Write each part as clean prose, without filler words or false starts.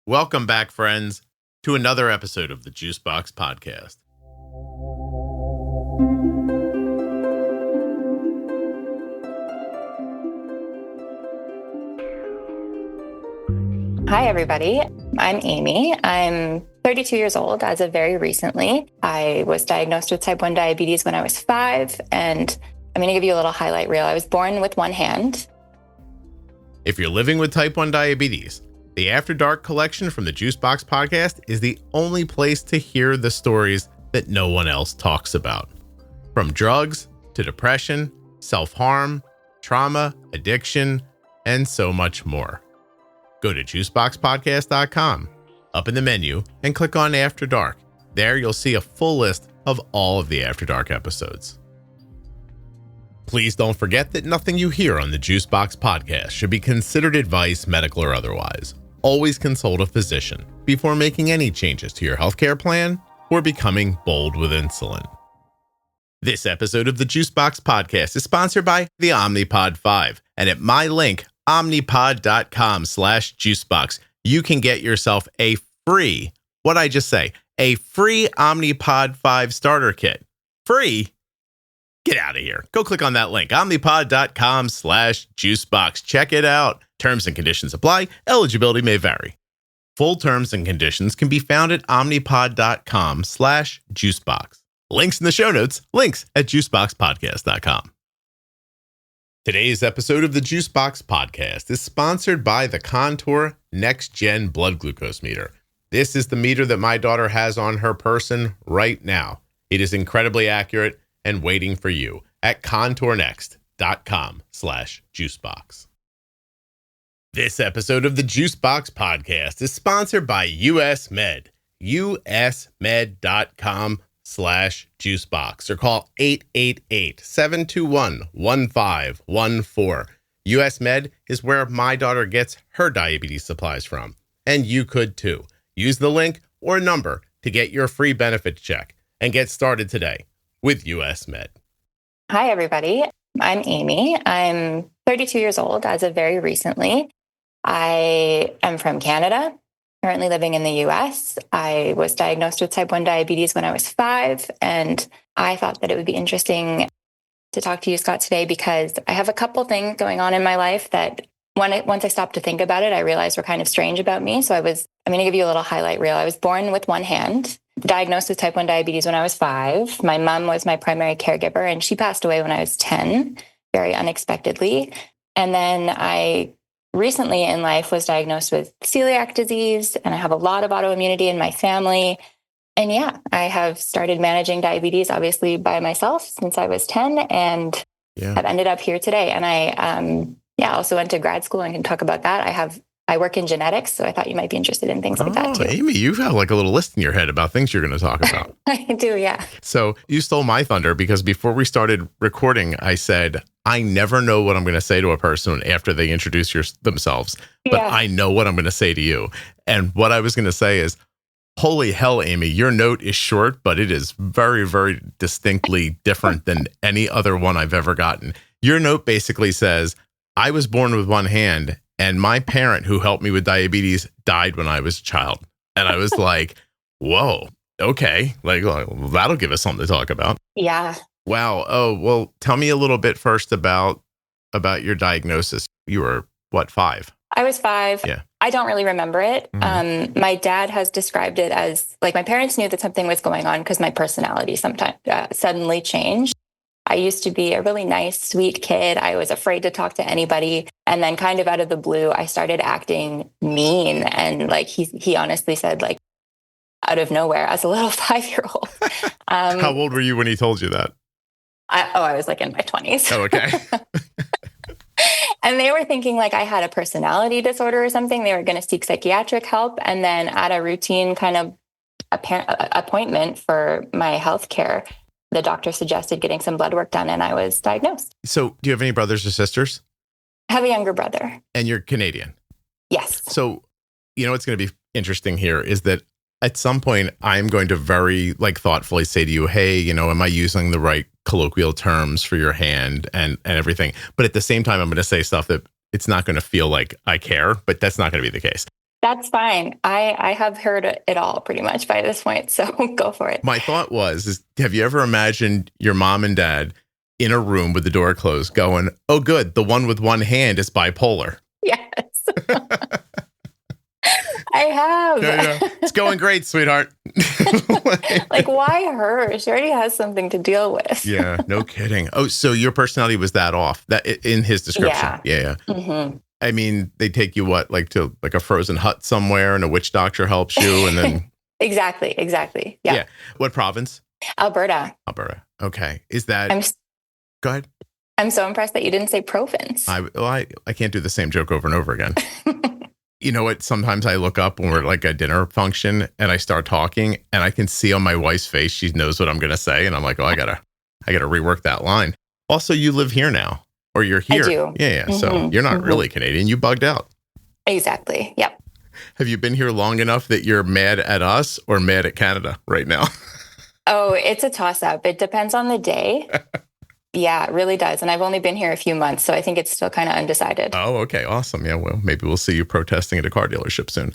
Welcome back, friends, to another episode of the Juicebox Podcast. Hi, everybody. I'm Amy. I'm 32 years old as of very recently. I was diagnosed with type 1 diabetes when I was 5, and I'm going to give you a little highlight reel. I was born with one hand. If you're living with type 1 diabetes, the After Dark collection from the Juicebox Podcast is the only place to hear the stories that no one else talks about. From drugs to depression, self-harm, trauma, addiction, and so much more. Go to juiceboxpodcast.com, up in the menu, and click on After Dark. There you'll see a full list of all of the After Dark episodes. Please don't forget that nothing you hear on the Juicebox Podcast should be considered advice, medical or otherwise. Always consult a physician before making any changes to your healthcare plan or becoming bold with insulin. This episode of the Juicebox Podcast is sponsored by the Omnipod 5, and at my link, omnipod.com/juicebox, you can get yourself a free, a free Omnipod 5 starter kit. Free? Get out of here. Go click on that link, omnipod.com/juicebox. Check it out. Terms and conditions apply. Eligibility may vary. Full terms and conditions can be found at omnipod.com/juicebox. Links in the show notes, links at juiceboxpodcast.com. Today's episode of the Juicebox Podcast is sponsored by the Contour NextGen blood glucose meter. This is the meter that my daughter has on her person right now. It is incredibly accurate and waiting for you at contournext.com/juicebox. This episode of the Juicebox Podcast is sponsored by US Med, usmed.com/juicebox, or call 888-721-1514. US Med is where my daughter gets her diabetes supplies from, and you could too. Use the link or number to get your free benefit check and get started today with US Med. Hi, everybody. I'm Amy. I'm 32 years old as of very recently. I am from Canada, currently living in the US. I was diagnosed with type 1 diabetes when I was 5, and I thought that it would be interesting to talk to you, Scott, today because I have a couple things going on in my life that once I stopped to think about it, I realized were kind of strange about me. So I'm going to give you a little highlight reel. I was born with one hand, diagnosed with type 1 diabetes when I was 5. My mom was my primary caregiver, and she passed away when I was 10, very unexpectedly. And then I recently in life was diagnosed with celiac disease, and I have a lot of autoimmunity in my family. And yeah, I have started managing diabetes, obviously, by myself since I was 10, and I've ended up here today. And I also went to grad school and can talk about that. I work in genetics, so I thought you might be interested in things like that too. Amy, you have like a little list in your head about things you're going to talk about. I do, yeah. So you stole my thunder because before we started recording, I said, I never know what I'm going to say to a person after they introduce themselves, but I know what I'm going to say to you. And what I was going to say is, holy hell, Amy, your note is short, but it is very, very distinctly different than any other one I've ever gotten. Your note basically says, I was born with one hand, and my parent who helped me with diabetes died when I was a child. And I was like, whoa, okay. Like, well, that'll give us something to talk about. Yeah. Wow. Oh, well, tell me a little bit first about your diagnosis. You were, 5? I was 5. Yeah. I don't really remember it. Mm-hmm. My dad has described it as, like, my parents knew that something was going on because my personality sometimes suddenly changed. I used to be a really nice, sweet kid. I was afraid to talk to anybody. And then kind of out of the blue, I started acting mean. And like he honestly said, like, out of nowhere as a little 5-year-old. How old were you when he told you that? I was like in my 20s. Oh, okay. And they were thinking like I had a personality disorder or something. They were going to seek psychiatric help. And then at a routine kind of appointment for my healthcare, the doctor suggested getting some blood work done, and I was diagnosed. So do you have any brothers or sisters? I have a younger brother. And you're Canadian? Yes. So, what's going to be interesting here is that at some point I'm going to very thoughtfully say to you, hey, am I using the right colloquial terms for your hand and everything? But at the same time, I'm going to say stuff that it's not going to feel like I care, but that's not going to be the case. That's fine. I have heard it all pretty much by this point, so go for it. My thought have you ever imagined your mom and dad in a room with the door closed going, oh, good, the one with one hand is bipolar? Yes. I have. Yeah. It's going great, sweetheart. Like, why her? She already has something to deal with. Yeah, no kidding. Oh, so your personality was that off that in his description? Yeah. Mm-hmm. I mean, they take you to a frozen hut somewhere and a witch doctor helps you and then. Exactly. Yeah. What province? Alberta. Okay. Is that? Go ahead. I'm so impressed that you didn't say province. I can't do the same joke over and over again. You know what? Sometimes I look up when we're like a dinner function and I start talking and I can see on my wife's face, she knows what I'm going to say. And I'm like, oh, I gotta rework that line. Also, you live here now or you're here. I do. Yeah. Mm-hmm. So you're not really Canadian. You bugged out. Exactly. Yep. Have you been here long enough that you're mad at us or mad at Canada right now? Oh, it's a toss up. It depends on the day. Yeah, it really does. And I've only been here a few months, so I think it's still kind of undecided. Oh, okay. Awesome. Yeah, well, maybe we'll see you protesting at a car dealership soon.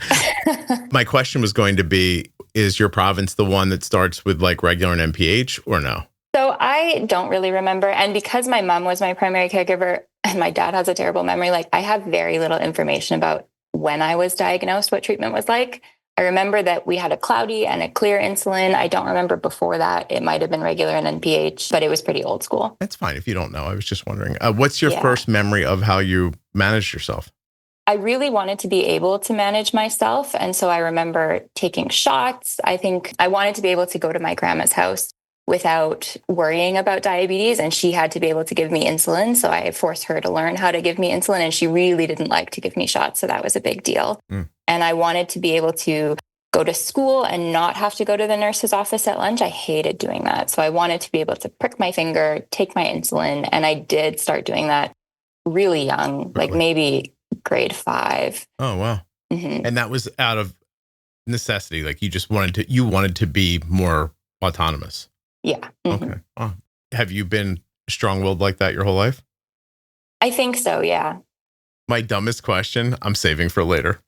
My question was going to be, is your province the one that starts with like regular and NPH or no? So I don't really remember. And because my mom was my primary caregiver and my dad has a terrible memory, like I have very little information about when I was diagnosed, what treatment was like. I remember that we had a cloudy and a clear insulin. I don't remember before that. It might have been regular and NPH, but it was pretty old school. That's fine if you don't know. I was just wondering. What's your first memory of how you managed yourself? I really wanted to be able to manage myself. And so I remember taking shots. I think I wanted to be able to go to my grandma's house without worrying about diabetes. And she had to be able to give me insulin. So I forced her to learn how to give me insulin. And she really didn't like to give me shots. So that was a big deal. And I wanted to be able to go to school and not have to go to the nurse's office at lunch. I hated doing that. So I wanted to be able to prick my finger, take my insulin. And I did start doing that really young, like maybe grade 5. Oh, wow. Mm-hmm. And that was out of necessity. Like you wanted to be more autonomous. Yeah. Mm-hmm. Okay. Oh. Have you been strong-willed like that your whole life? I think so, yeah. My dumbest question, I'm saving for later.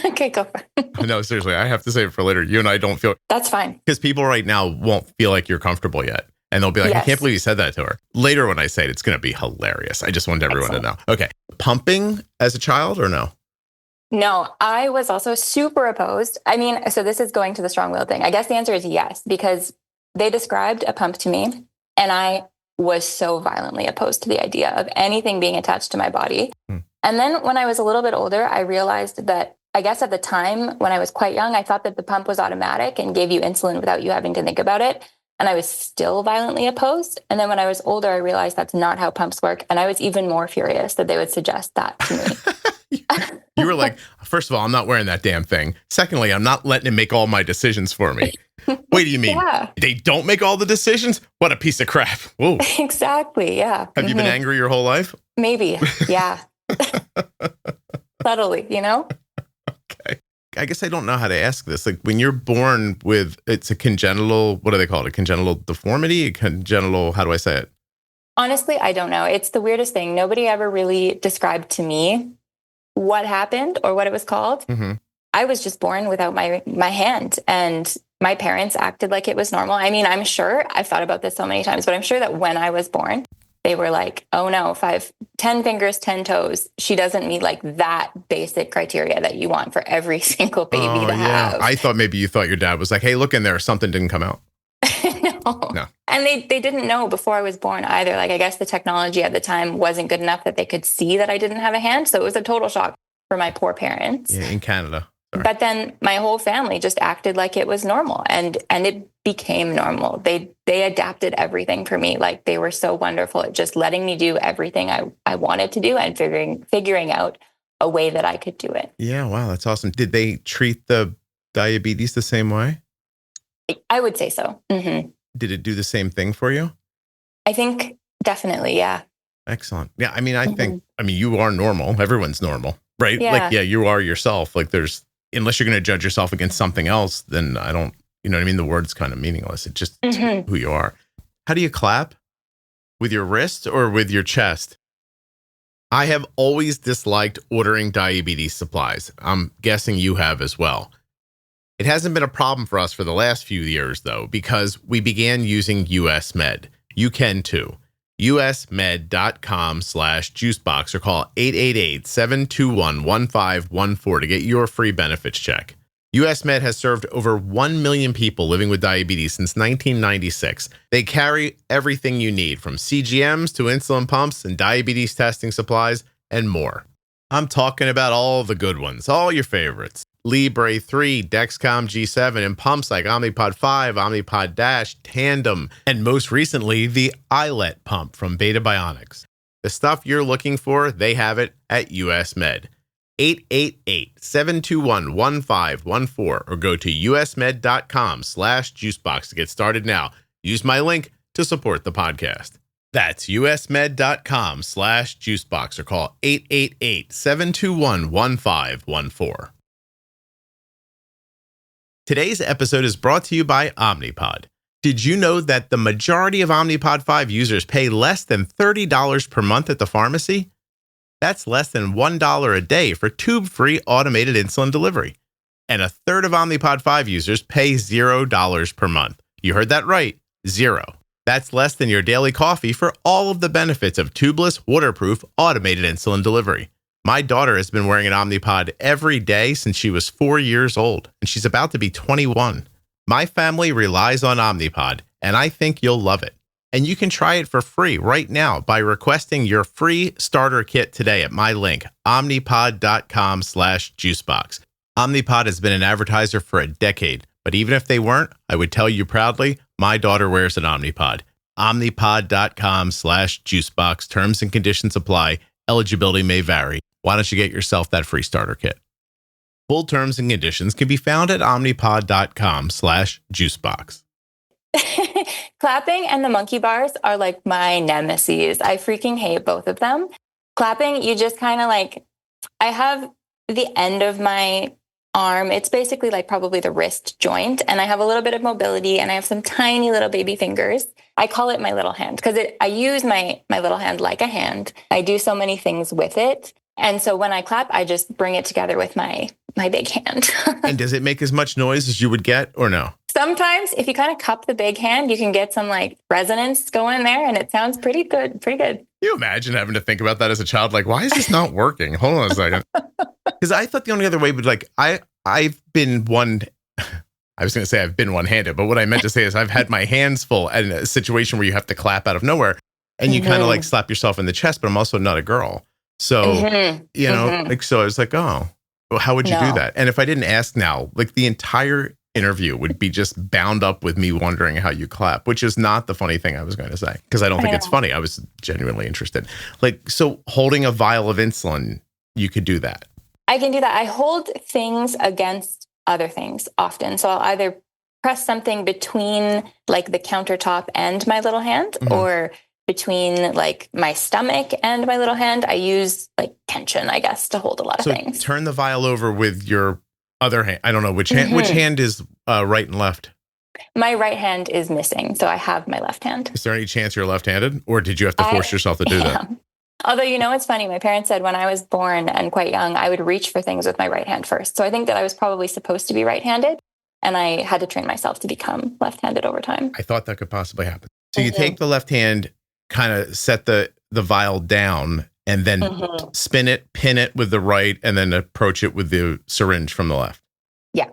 Okay, go for it. No, seriously, I have to save it for later. You and I don't feel... That's fine. Because people right now won't feel like you're comfortable yet. And they'll be like, I can't believe you said that to her. Later when I say it, it's going to be hilarious. I just wanted everyone to know. Okay. Pumping as a child or no? No, I was also super opposed. I mean, so this is going to the strong-willed thing. I guess the answer is yes, because they described a pump to me and I was so violently opposed to the idea of anything being attached to my body. And then when I was a little bit older, I realized that I guess at the time when I was quite young, I thought that the pump was automatic and gave you insulin without you having to think about it. And I was still violently opposed. And then when I was older, I realized that's not how pumps work. And I was even more furious that they would suggest that to me. You were like, first of all, I'm not wearing that damn thing. Secondly, I'm not letting it make all my decisions for me. Wait, do you mean they don't make all the decisions? What a piece of crap. Whoa. Exactly. Yeah. Have you been angry your whole life? Maybe. Yeah. Subtly, you know? Okay. I guess I don't know how to ask this. Like when you're born with, it's a congenital, what do they call it? A congenital deformity? A congenital, how do I say it? Honestly, I don't know. It's the weirdest thing. Nobody ever really described to me what happened or what it was called. Mm-hmm. I was just born without my hand and my parents acted like it was normal. I mean, I'm sure I've thought about this so many times, but I'm sure that when I was born, they were like, oh no, 10 fingers, 10 toes. She doesn't meet like that basic criteria that you want for every single baby to have. I thought maybe you thought your dad was like, hey, look in there. Something didn't come out. No. And they didn't know before I was born either. Like, I guess the technology at the time wasn't good enough that they could see that I didn't have a hand. So it was a total shock for my poor parents. Yeah, in Canada. Sorry. But then my whole family just acted like it was normal and it became normal. They adapted everything for me. Like they were so wonderful at just letting me do everything I wanted to do and figuring out a way that I could do it. Yeah, wow, that's awesome. Did they treat the diabetes the same way? I would say so. Mm-hmm. Did it do the same thing for you? I think definitely, yeah. Excellent. Yeah, I mean, I think you are normal. Everyone's normal, right? Yeah. Like, yeah, you are yourself. Like unless you're going to judge yourself against something else, then I don't, you know what I mean? The word's kind of meaningless. It's just who you are. How do you clap? With your wrist or with your chest? I have always disliked ordering diabetes supplies. I'm guessing you have as well. It hasn't been a problem for us for the last few years, though, because we began using US Med. You can too. usmed.com/juicebox or call 888-721-1514 to get your free benefits check. US Med has served over 1 million people living with diabetes since 1996. They carry everything you need, from CGMs to insulin pumps and diabetes testing supplies and more. I'm talking about all the good ones, all your favorites. Libre 3, Dexcom G7, and pumps like Omnipod 5, Omnipod DASH, Tandem, and most recently, the iLet pump from Beta Bionics. The stuff you're looking for, they have it at US Med. 888-721-1514 or go to usmed.com/juicebox to get started now. Use my link to support the podcast. That's usmed.com/juicebox or call 888-721-1514. Today's episode is brought to you by Omnipod. Did you know that the majority of Omnipod 5 users pay less than $30 per month at the pharmacy? That's less than $1 a day for tube-free automated insulin delivery. And a third of Omnipod 5 users pay $0 per month. You heard that right, zero. That's less than your daily coffee for all of the benefits of tubeless, waterproof, automated insulin delivery. My daughter has been wearing an Omnipod every day since she was 4 years old, and she's about to be 21. My family relies on Omnipod, and I think you'll love it. And you can try it for free right now by requesting your free starter kit today at my link, omnipod.com/juicebox. Omnipod has been an advertiser for a decade, but even if they weren't, I would tell you proudly, my daughter wears an Omnipod. Omnipod.com/juicebox. Terms and conditions apply. Eligibility may vary. Why don't you get yourself that free starter kit? Full terms and conditions can be found at omnipod.com/juicebox. Clapping and the monkey bars are like my nemesis. I freaking hate both of them. Clapping, you just kind of like, I have the end of my arm. It's basically like probably the wrist joint. And I have a little bit of mobility and I have some tiny little baby fingers. I call it my little hand because I use my little hand like a hand. I do so many things with it. And so when I clap, I just bring it together with my big hand. And does it make as much noise as you would get or no? Sometimes if you kind of cup the big hand, you can get some like resonance going there and it sounds pretty good. Can you imagine having to think about that as a child? Like, why is this not working? Hold on a second. Because I thought the only other way would I've been one-handed, but what I meant to say is I've had my hands full in a situation where you have to clap out of nowhere and you kind of like slap yourself in the chest, but I'm also not a girl. So, so I was like, oh, well, how would you do that? And if I didn't ask now, like the entire interview would be just bound up with me wondering how you clap, which is not the funny thing I was going to say, because I don't think it's funny. I was genuinely interested. Like, so holding a vial of insulin, you could do that. I can do that. I hold things against other things often. So I'll either press something between like the countertop and my little hand or between like my stomach and my little hand. I use like tension, I guess, to hold a lot of things. Turn the vial over with your other hand. I don't know which hand. Which hand is right and left? My right hand is missing, so I have my left hand. Is there any chance you're left-handed, or did you have to force yourself to do that? Although, it's funny. My parents said when I was born and quite young, I would reach for things with my right hand first. So I think that I was probably supposed to be right-handed, and I had to train myself to become left-handed over time. I thought that could possibly happen. So you take the left hand, kind of set the vial down, and then spin it, pin it with the right, and then approach it with the syringe from the left. Yeah.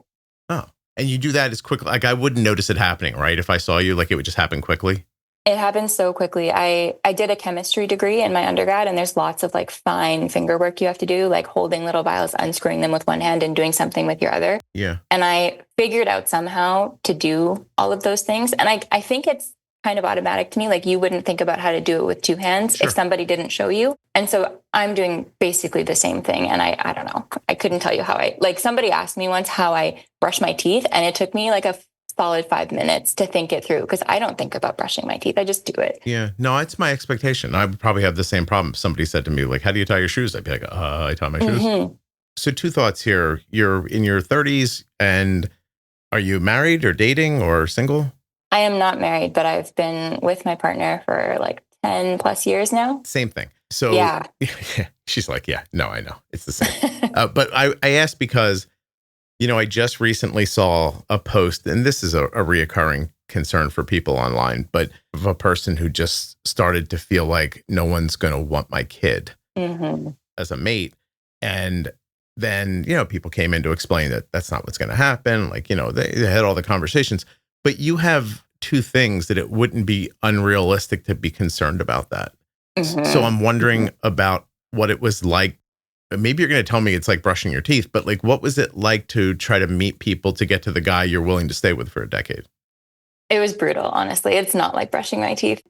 Oh, and you do that as quickly. Like I wouldn't notice it happening, right? If I saw you, like it would just happen quickly. It happens so quickly. I did a chemistry degree in my undergrad, and there's lots of like fine finger work you have to do, like holding little vials, unscrewing them with one hand and doing something with your other. Yeah. And I figured out somehow to do all of those things. And I think it's kind of automatic to me. Like you wouldn't think about how to do it with two hands if somebody didn't show you. And so I'm doing basically the same thing. And I don't know. I couldn't tell you how somebody asked me once how I brush my teeth, and it took me like a solid 5 minutes to think it through because I don't think about brushing my teeth. I just do it. Yeah. No, it's my expectation. I would probably have the same problem. Somebody said to me, like, how do you tie your shoes? I'd be like, I tie my shoes. So 2 thoughts here. You're in your 30s, and are you married or dating or single? I am not married, but I've been with my partner for like 10 plus years now. Same thing. So Yeah. she's like, yeah, no, I know. It's the same. But I asked because, I just recently saw a post, and this is a reoccurring concern for people online, but of a person who just started to feel like no one's going to want my kid as a mate. And then, people came in to explain that that's not what's going to happen. Like, they had all the conversations, but you have two things that it wouldn't be unrealistic to be concerned about that. So I'm wondering about what it was like. Maybe you're going to tell me it's like brushing your teeth, but like, what was it like to try to meet people to get to the guy you're willing to stay with for a decade? It was brutal, honestly. It's not like brushing my teeth.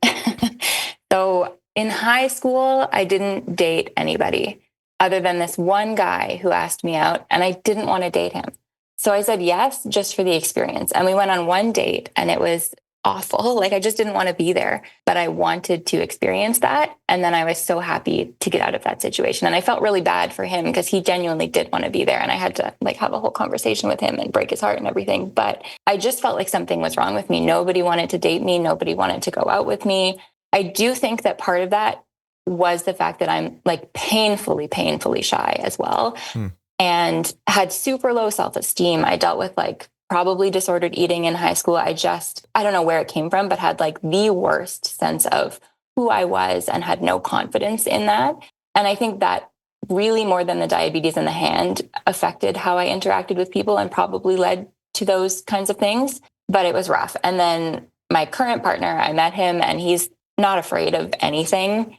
So in high school, I didn't date anybody other than this one guy who asked me out, and I didn't want to date him. So I said yes, just for the experience. And we went on one date, and it was awful. Like, I just didn't want to be there, but I wanted to experience that. And then I was so happy to get out of that situation. And I felt really bad for him because he genuinely did want to be there. And I had to like have a whole conversation with him and break his heart and everything. But I just felt like something was wrong with me. Nobody wanted to date me. Nobody wanted to go out with me. I do think that part of that was the fact that I'm like painfully shy as well, and had super low self-esteem. I dealt with like probably disordered eating in high school. I don't know where it came from, but had like the worst sense of who I was and had no confidence in that. And I think that really, more than the diabetes in the hand, affected how I interacted with people and probably led to those kinds of things. But it was rough. And then my current partner, I met him, and he's not afraid of anything.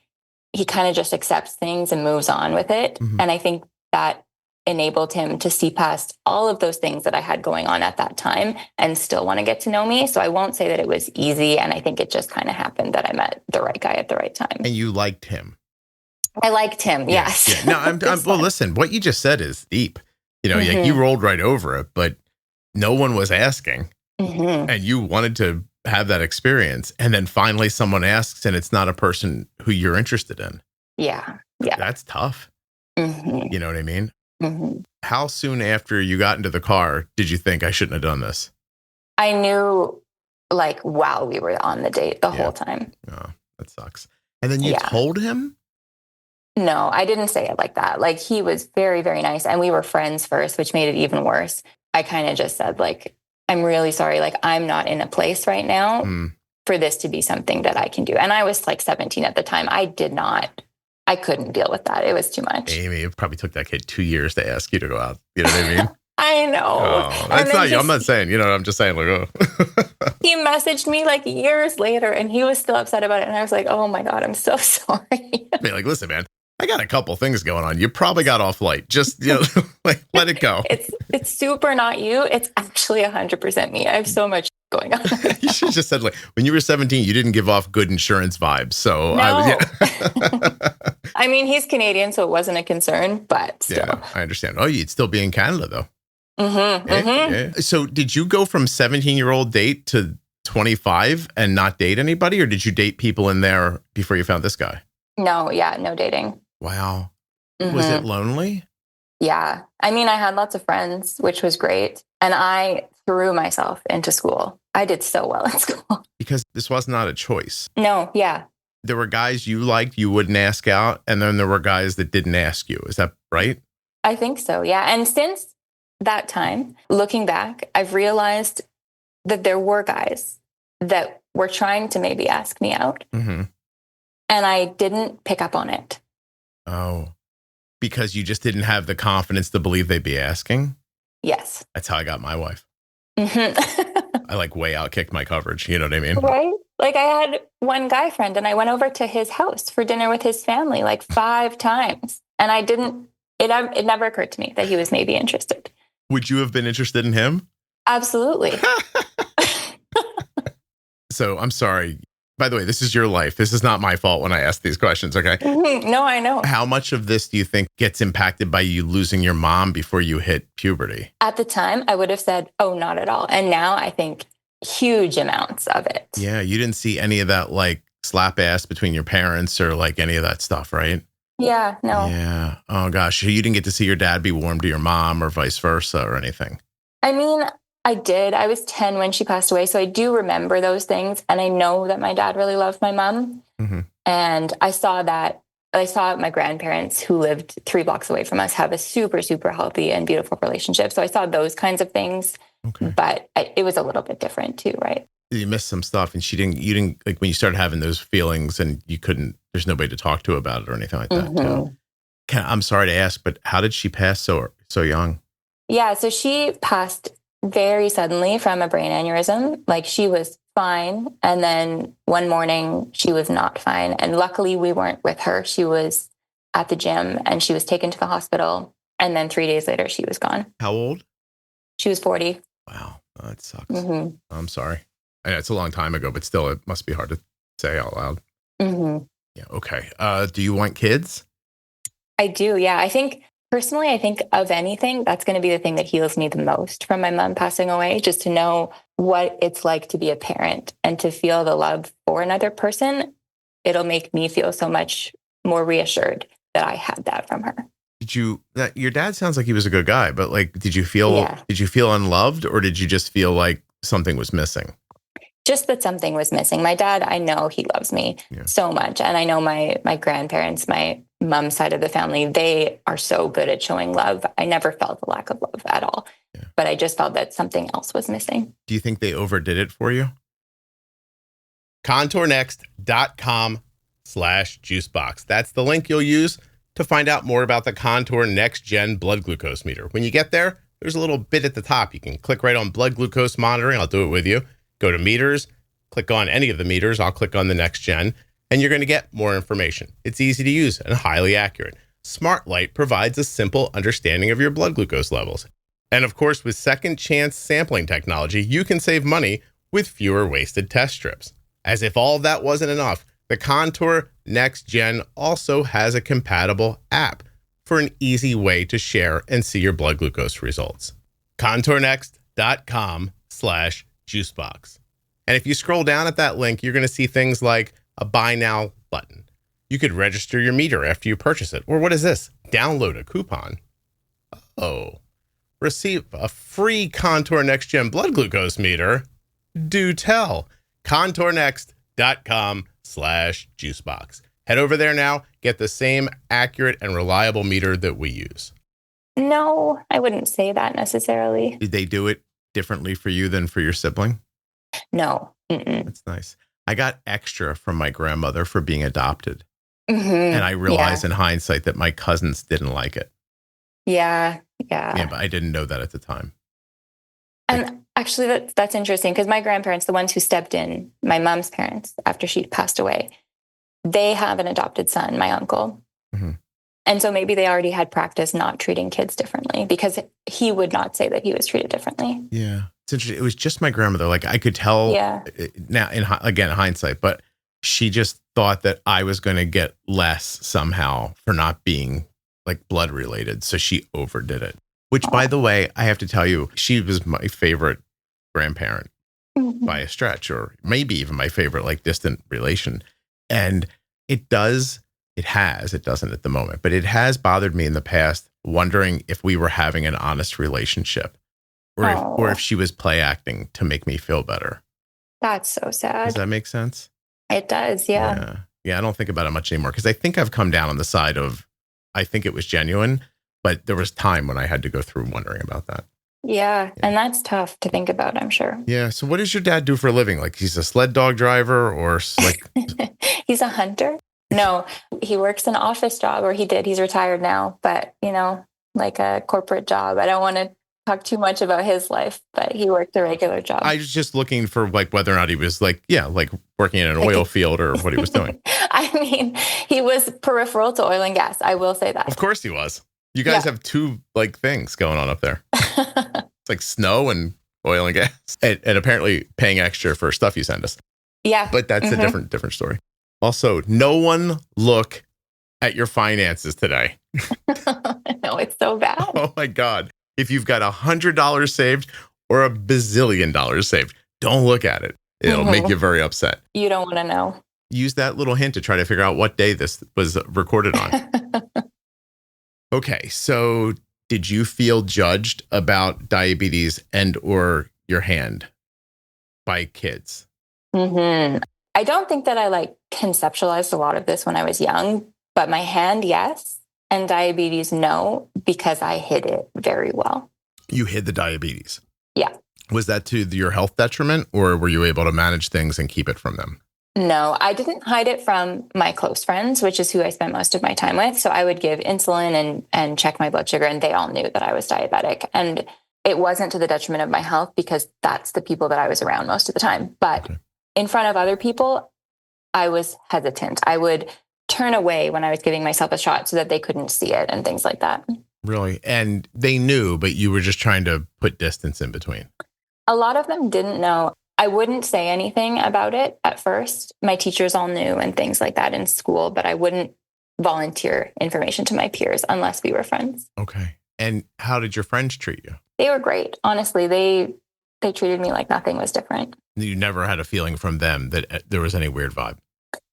He kind of just accepts things and moves on with it. And I think that enabled him to see past all of those things that I had going on at that time and still want to get to know me. So I won't say that it was easy. And I think it just kind of happened that I met the right guy at the right time. And you liked him. I liked him. Yes. Yeah. No, I'm well, listen, what you just said is deep. Like you rolled right over it, but no one was asking, and you wanted to have that experience. And then finally someone asks, and it's not a person who you're interested in. Yeah. That's tough. You know what I mean? How soon after you got into the car did you think I shouldn't have done this? I knew like while we were on the date the whole time. Oh, that sucks. And then you told him? No, I didn't say it like that. Like, he was very, very nice. And we were friends first, which made it even worse. I kind of just said, like, I'm really sorry. Like, I'm not in a place right now for this to be something that I can do. And I was like 17 at the time. I couldn't deal with that. It was too much. Amy, it probably took that kid 2 years to ask you to go out. You know what I mean? I know. Oh, that's not you. I'm not saying, I'm just saying, like, oh. He messaged me like years later, and he was still upset about it. And I was like, oh my God, I'm so sorry. Be like, listen, man, I got a couple things going on. You probably got off light. Just, like, let it go. It's super not you. It's actually 100% me. I have so much going on. You should have just said, like, when you were 17, you didn't give off good insurance vibes. So no. I mean, he's Canadian, so it wasn't a concern, but still. Yeah, I understand. Oh, you'd still be in Canada, though. Yeah. So did you go from 17-year-old date to 25 and not date anybody? Or did you date people in there before you found this guy? No, no dating. Wow. Was it lonely? Yeah. I mean, I had lots of friends, which was great. And I threw myself into school. I did so well in school. Because this was not a choice. No, yeah. There were guys you liked, you wouldn't ask out. And then there were guys that didn't ask you. Is that right? I think so, yeah. And since that time, looking back, I've realized that there were guys that were trying to maybe ask me out. And I didn't pick up on it. Oh, because you just didn't have the confidence to believe they'd be asking? Yes. That's how I got my wife. I like way outkicked my coverage. You know what I mean? Right? Like, I had one guy friend, and I went over to his house for dinner with his family like 5 times. And it never occurred to me that he was maybe interested. Would you have been interested in him? Absolutely. So I'm sorry. By the way, this is your life. This is not my fault when I ask these questions, okay? No, I know. How much of this do you think gets impacted by you losing your mom before you hit puberty? At the time, I would have said, oh, not at all. And now I think huge amounts of it. Yeah, you didn't see any of that, like, slap ass between your parents or, like, any of that stuff, right? Yeah, no. Yeah. Oh, gosh. You didn't get to see your dad be warm to your mom or vice versa or anything? I mean, I did. I was 10 when she passed away. So I do remember those things. And I know that my dad really loved my mom. And I saw that I saw my grandparents who lived 3 blocks away from us have a super, super healthy and beautiful relationship. So I saw those kinds of things, but it was a little bit different too, right? You missed some stuff, and you didn't like when you started having those feelings and you couldn't, there's nobody to talk to about it or anything like that too. I'm sorry to ask, but how did she pass so young? Yeah. So she passed very suddenly from a brain aneurysm. Like she was fine. And then one morning she was not fine. And luckily we weren't with her. She was at the gym and she was taken to the hospital. And then 3 days later, she was gone. How old? She was 40. Wow. That sucks. I'm sorry. I know it's a long time ago, but still, it must be hard to say out loud. Yeah. Okay. Do you want kids? I do. Yeah. Personally, I think of anything, that's going to be the thing that heals me the most from my mom passing away, just to know what it's like to be a parent and to feel the love for another person. It'll make me feel so much more reassured that I had that from her. Your dad sounds like he was a good guy, but like, did you feel unloved, or did you just feel like something was missing? Just that something was missing. My dad, I know he loves me so much. And I know my grandparents, my mom's side of the family, they are so good at showing love. I never felt a lack of love at all. Yeah. But I just felt that something else was missing. Do you think they overdid it for you? ContourNext.com/juicebox. That's the link you'll use to find out more about the Contour NextGen blood glucose meter. When you get there, there's a little bit at the top. You can click right on blood glucose monitoring. I'll do it with you. Go to meters, click on any of the meters. I'll click on the NextGen, and you're going to get more information. It's easy to use and highly accurate. SmartLight provides a simple understanding of your blood glucose levels. And of course, with second chance sampling technology, you can save money with fewer wasted test strips. As if all of that wasn't enough, the Contour NextGen also has a compatible app for an easy way to share and see your blood glucose results. ContourNext.com/juicebox. And if you scroll down at that link, you're going to see things like a buy now button. You could register your meter after you purchase it. Or what is this? Download a coupon. Receive a free Contour NextGen blood glucose meter. Do tell. ContourNext.com/juicebox. Head over there now. Get the same accurate and reliable meter that we use. No, I wouldn't say that necessarily. Did they do it differently for you than for your sibling? No. That's nice. I got extra from my grandmother for being adopted. And I realized in hindsight that my cousins didn't like it. Yeah, but I didn't know that at the time. And actually, that's interesting because my grandparents, the ones who stepped in, my mom's parents, after she passed away, they have an adopted son, my uncle. And so maybe they already had practice not treating kids differently because he would not say that he was treated differently. Yeah. It's interesting. It was just my grandmother. Like I could tell now in hindsight, but she just thought that I was going to get less somehow for not being like blood related. So she overdid it, which by the way, I have to tell you, she was my favorite grandparent by a stretch, or maybe even my favorite, like distant relation. And it doesn't at the moment, but it has bothered me in the past, wondering if we were having an honest relationship or if she was play acting to make me feel better. That's so sad. Does that make sense? It does. Yeah. Yeah. I don't think about it much anymore because I think I've come down on the side of, I think it was genuine, but there was time when I had to go through wondering about that. Yeah. And that's tough to think about, I'm sure. Yeah. So what does your dad do for a living? Like he's a sled dog driver or like... He's a hunter. No, he works an office job, or he did. He's retired now, but like a corporate job. I don't want to talk too much about his life, but he worked a regular job. I was just looking for like whether or not he was like working in an oil field or what he was doing. I mean, he was peripheral to oil and gas. I will say that. Of course he was. You guys have two like things going on up there. It's like snow and oil and gas, and apparently paying extra for stuff you send us. Yeah. But that's a different story. Also, no one look at your finances today. No, it's so bad. Oh my God. If you've got $100 saved or $1 bazillion saved, don't look at it. It'll make you very upset. You don't want to know. Use that little hint to try to figure out what day this was recorded on. Okay. So did you feel judged about diabetes and or your hand by kids? I don't think that I conceptualized a lot of this when I was young, But my hand, yes. And diabetes, no, because I hid it very well. You hid the diabetes? Yeah. Was that to your health detriment, or were you able to manage things and keep it from them? No, I didn't hide it from my close friends, which is who I spent most of my time with. So I would give insulin and check my blood sugar, and they all knew that I was diabetic. And it wasn't to the detriment of my health because that's the people that I was around most of the time. But in front of other people, I was hesitant. I would turn away when I was giving myself a shot so that they couldn't see it and things like that. Really? And they knew, but you were just trying to put distance in between. A lot of them didn't know. I wouldn't say anything about it at first. My teachers all knew and things like that in school, but I wouldn't volunteer information to my peers unless we were friends. Okay. And how did your friends treat you? They were great. Honestly, they treated me like nothing was different. You never had a feeling from them that there was any weird vibe?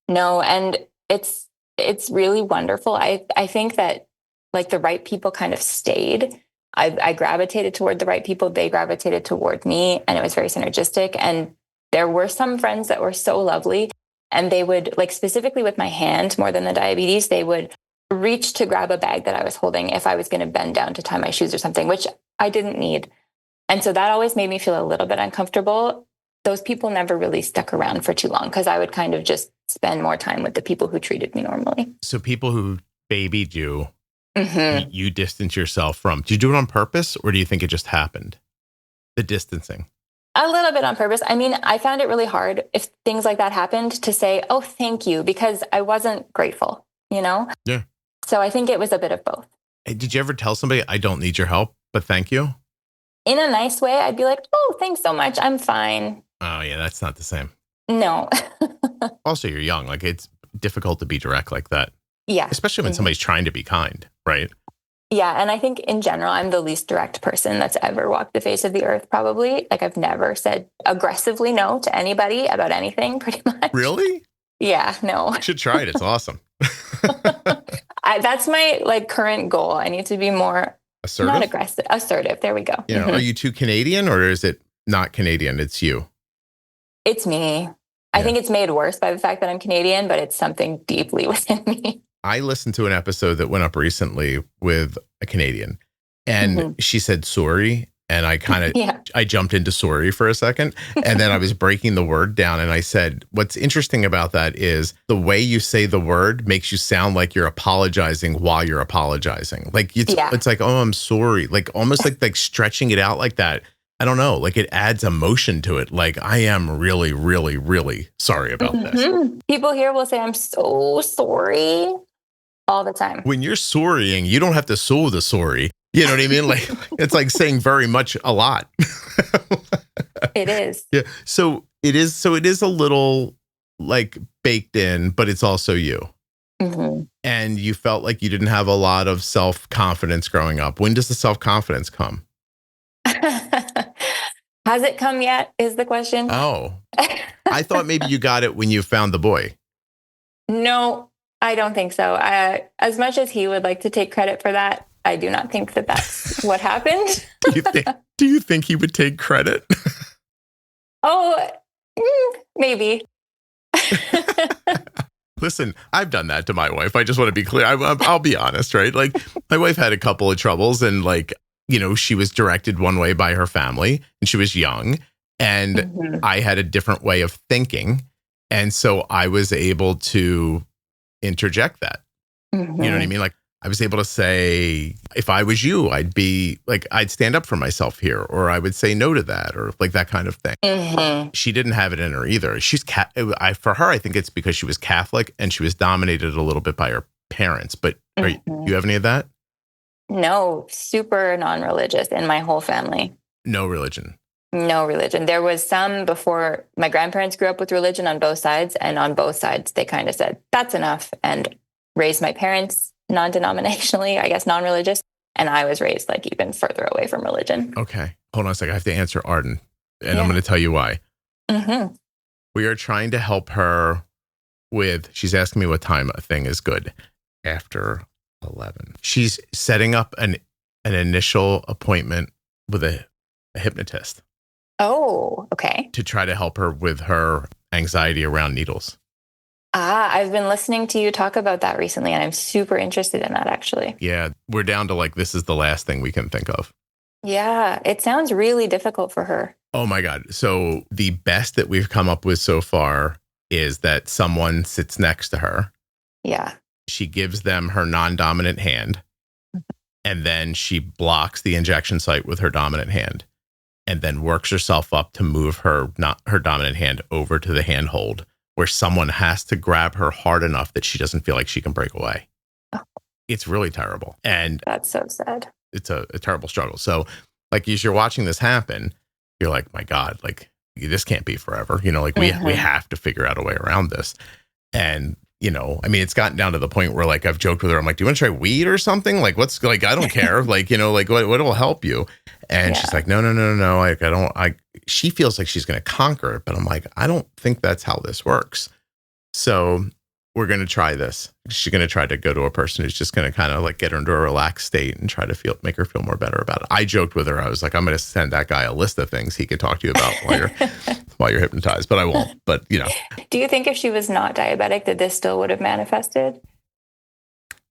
No, and it's really wonderful. I think that like the right people kind of stayed. I gravitated toward the right people. They gravitated toward me, and it was very synergistic. And there were some friends that were so lovely, and they would, like, specifically with my hand more than the diabetes, they would reach to grab a bag that I was holding if I was going to bend down to tie my shoes or something, which I didn't need. And so that always made me feel a little bit uncomfortable. Those people never really stuck around for too long because I would kind of just spend more time with the people who treated me normally. So people who babied you, you distance yourself from. Do you do it on purpose, or do you think it just happened? The distancing? A little bit on purpose. I mean, I found it really hard if things like that happened to say, oh, thank you, because I wasn't grateful, you know? Yeah. So I think it was a bit of both. Hey, did you ever tell somebody, I don't need your help, but thank you? In a nice way, I'd be like, oh, thanks so much. I'm fine. Oh, yeah, that's not the same. No. Also, you're young. Like, it's difficult to be direct like that. Yeah. Especially when somebody's trying to be kind, right? Yeah. And I think in general, I'm the least direct person that's ever walked the face of the earth, probably. Like, I've never said aggressively no to anybody about anything, pretty much. Really? Yeah, no. You should try it. It's awesome. That's my current goal. I need to be more assertive? Not aggressive, assertive. There we go. Yeah. Are you too Canadian, or is it not Canadian? It's you. It's me. I think it's made worse by the fact that I'm Canadian, but it's something deeply within me. I listened to an episode that went up recently with a Canadian, and she said sorry. And I kind of, I jumped into sorry for a second, and then I was breaking the word down. And I said, what's interesting about that is the way you say the word makes you sound like you're apologizing while you're apologizing. Like it's like, oh, I'm sorry. Like almost like stretching it out like that. I don't know. Like it adds emotion to it. Like I am really, really, really sorry about this. People here will say, I'm so sorry all the time. When you're sorrying, you don't have to sow the sorry. You know what I mean? Like it's like saying very much a lot. It is. Yeah. So it is a little like baked in, but it's also you. And you felt like you didn't have a lot of self-confidence growing up. When does the self-confidence come? Has it come yet is the question. Oh, I thought maybe you got it when you found the boy. No, I don't think so. As much as he would like to take credit for that, I do not think that that's what happened. Do you think he would take credit? Oh, maybe. Listen, I've done that to my wife. I just want to be clear. I'll be honest, right? Like my wife had a couple of troubles, and like, you know, she was directed one way by her family and she was young, and I had a different way of thinking. And so I was able to interject that. You know what I mean? Like I was able to say, if I was you, I'd be like, I'd stand up for myself here, or I would say no to that, or like that kind of thing. She didn't have it in her either. For her, I think it's because she was Catholic and she was dominated a little bit by her parents. But do you have any of that? No, super non-religious in my whole family. No religion. No religion. There was some before. My grandparents grew up with religion on both sides, and on both sides, they kind of said, that's enough, and raised my parents non-denominationally, I guess non-religious. And I was raised like even further away from religion. Okay. Hold on a second. I have to answer Arden, and I'm going to tell you why. We are trying to help her with, she's asking me what time a thing is good. After 11. She's setting up an initial appointment with a hypnotist. Oh, okay. To try to help her with her anxiety around needles. I've been listening to you talk about that recently, and I'm super interested in that, actually. Yeah, we're down to like, this is the last thing we can think of. Yeah, it sounds really difficult for her. Oh my God. So the best that we've come up with so far is that someone sits next to her. Yeah. She gives them her non-dominant hand, and then she blocks the injection site with her dominant hand, and then works herself up to move her dominant hand over to the handhold, where someone has to grab her hard enough that she doesn't feel like she can break away. Oh. It's really terrible. And that's so sad. It's a terrible struggle. So like, as you're watching this happen, you're like, my God, like, this can't be forever. You know, like we have to figure out a way around this. And, you know, I mean, it's gotten down to the point where like, I've joked with her. I'm like, do you want to try weed or something? Like, what's like, I don't care. Like, you know, like what will help you? And she's like, no. Like, she feels like she's going to conquer it, but I'm like, I don't think that's how this works. So we're going to try this. She's going to try to go to a person who's just going to kind of like get her into a relaxed state and try to make her feel more better about it. I joked with her. I was like, I'm going to send that guy a list of things he could talk to you about while you're hypnotized, but I won't. But, you know. Do you think if she was not diabetic that this still would have manifested?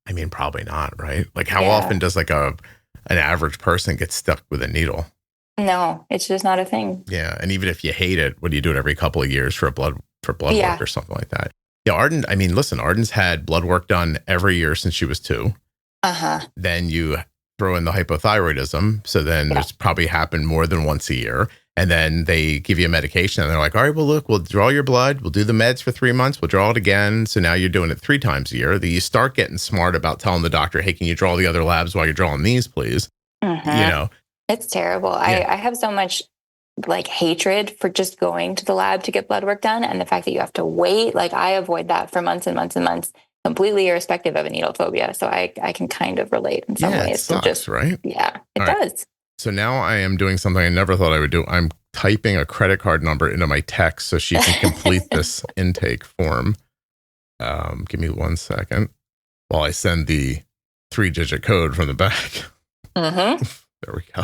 I mean, probably not, right? Like, how often does like an average person get stuck with a needle? No, it's just not a thing. Yeah. And even if you hate it, what do you do it every couple of years for blood work or something like that? Yeah, Arden, I mean, listen, Arden's had blood work done every year since she was 2. Then you throw in the hypothyroidism. So then it's probably happened more than once a year. And then they give you a medication and they're like, all right, well, look, we'll draw your blood. We'll do the meds for 3 months. We'll draw it again. So now you're doing it 3 times a year. You start getting smart about telling the doctor, hey, can you draw the other labs while you're drawing these, please? You know, it's terrible. Yeah. I have so much like hatred for just going to the lab to get blood work done. And the fact that you have to wait, like I avoid that for months and months and months, completely irrespective of a needle phobia. So I can kind of relate in some ways. It sucks, right? Yeah, it does. So now I am doing something I never thought I would do. I'm typing a credit card number into my text so she can complete this intake form. Give me 1 second while I send the 3-digit code from the back. There we go.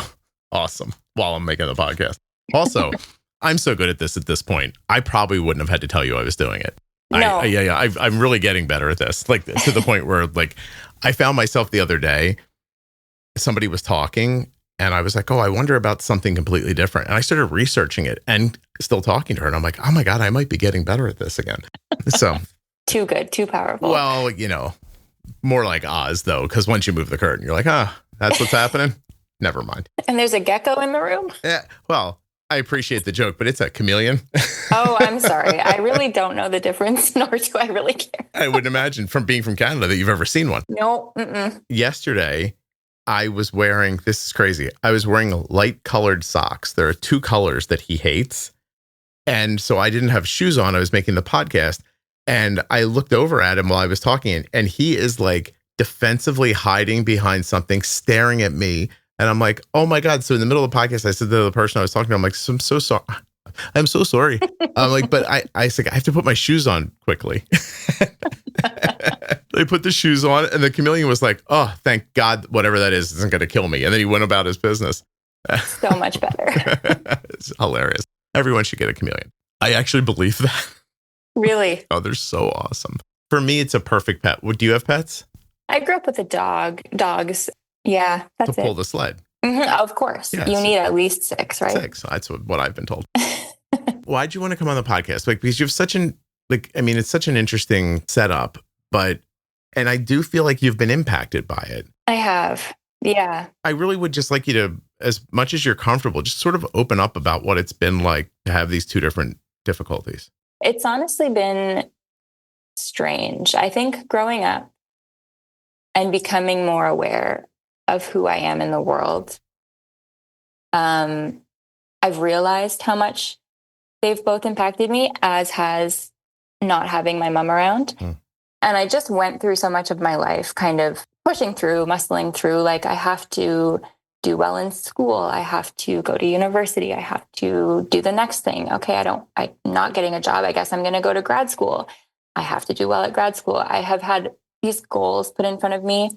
Awesome. While I'm making the podcast. Also, I'm so good at this point. I probably wouldn't have had to tell you I was doing it. No. I'm really getting better at this. Like to the point where like I found myself the other day, somebody was talking and I was like, oh, I wonder about something completely different. And I started researching it and still talking to her. And I'm like, oh my God, I might be getting better at this again. So too good, too powerful. Well, you know, more like Oz though, because once you move the curtain, you're like, that's what's happening. Never mind. And there's a gecko in the room? Yeah. Well, I appreciate the joke, but it's a chameleon. Oh, I'm sorry. I really don't know the difference, nor do I really care. I wouldn't imagine from being from Canada that you've ever seen one. No. Yesterday, I was wearing, this is crazy, I was wearing light colored socks. There are 2 colors that he hates. And so I didn't have shoes on. I was making the podcast. And I looked over at him while I was talking. And he is like defensively hiding behind something, staring at me. And I'm like, oh my God. So in the middle of the podcast, I said to the person I was talking to, I'm like, I'm so sorry. I'm so sorry. I'm like, but I said, I have to put my shoes on quickly. They put the shoes on and the chameleon was like, oh, thank God, whatever that is isn't going to kill me. And then he went about his business. So much better. It's hilarious. Everyone should get a chameleon. I actually believe that. Really? Oh, they're so awesome. For me, it's a perfect pet. Do you have pets? I grew up with a dogs. Yeah, that's to pull the sled. Of course. Yes. You need at least 6, right? 6. That's what I've been told. Why'd you want to come on the podcast? Like, because you have such it's such an interesting setup, and I do feel like you've been impacted by it. I have. Yeah. I really would just like you to, as much as you're comfortable, just sort of open up about what it's been like to have these 2 different difficulties. It's honestly been strange. I think growing up and becoming more aware of who I am in the world, I've realized how much they've both impacted me, as has not having my mom around. And I just went through so much of my life kind of pushing through, muscling through, like I have to do well in school. I have to go to university. I have to do the next thing. Okay, I'm not getting a job. I guess I'm going to go to grad school. I have to do well at grad school. I have had these goals put in front of me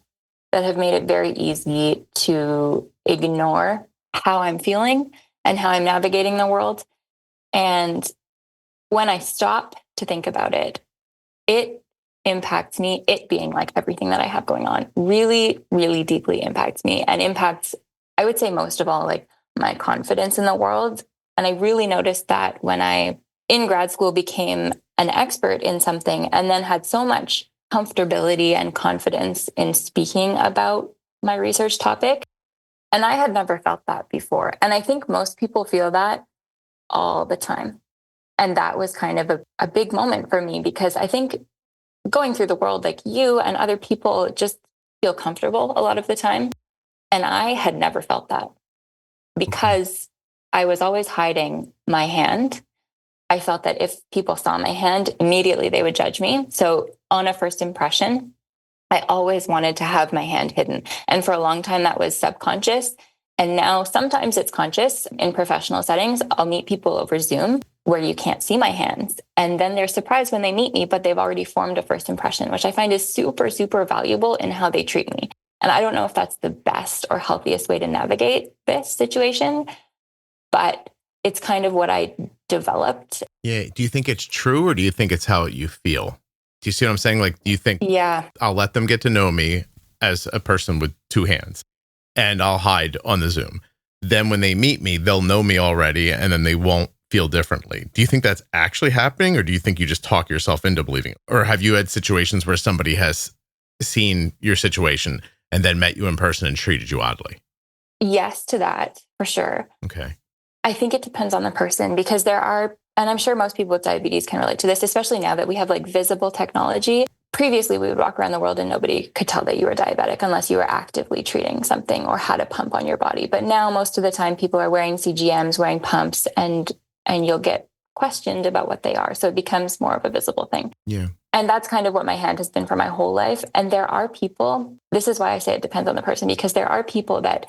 that have made it very easy to ignore how I'm feeling and how I'm navigating the world. And when I stop to think about it, it impacts me. It being like everything that I have going on really, really deeply impacts me and impacts, I would say most of all, like my confidence in the world. And I really noticed that when I, in grad school, became an expert in something and then had so much comfortability and confidence in speaking about my research topic. And I had never felt that before. And I think most people feel that all the time. And that was kind of a big moment for me, because I think going through the world, like you and other people just feel comfortable a lot of the time. And I had never felt that because I was always hiding my hand. I felt that if people saw my hand, immediately they would judge me. So on a first impression, I always wanted to have my hand hidden. And for a long time, that was subconscious. And now sometimes it's conscious. In professional settings, I'll meet people over Zoom where you can't see my hands. And then they're surprised when they meet me, but they've already formed a first impression, which I find is super, super valuable in how they treat me. And I don't know if that's the best or healthiest way to navigate this situation, but it's kind of what I developed. Yeah. Do you think it's true, or do you think it's how you feel? Do you see what I'm saying? Like, do you think, I'll let them get to know me as a person with two hands and I'll hide on the Zoom. Then when they meet me, they'll know me already and then they won't feel differently. Do you think that's actually happening, or do you think you just talk yourself into believing it? Or have you had situations where somebody has seen your situation and then met you in person and treated you oddly? Yes to that, for sure. Okay. I think it depends on the person, because there are, and I'm sure most people with diabetes can relate to this, especially now that we have like visible technology. Previously, we would walk around the world and nobody could tell that you were diabetic unless you were actively treating something or had a pump on your body. But now most of the time people are wearing CGMs, wearing pumps, and you'll get questioned about what they are. So it becomes more of a visible thing. Yeah. And that's kind of what my hand has been for my whole life. And there are people, this is why I say it depends on the person, because there are people that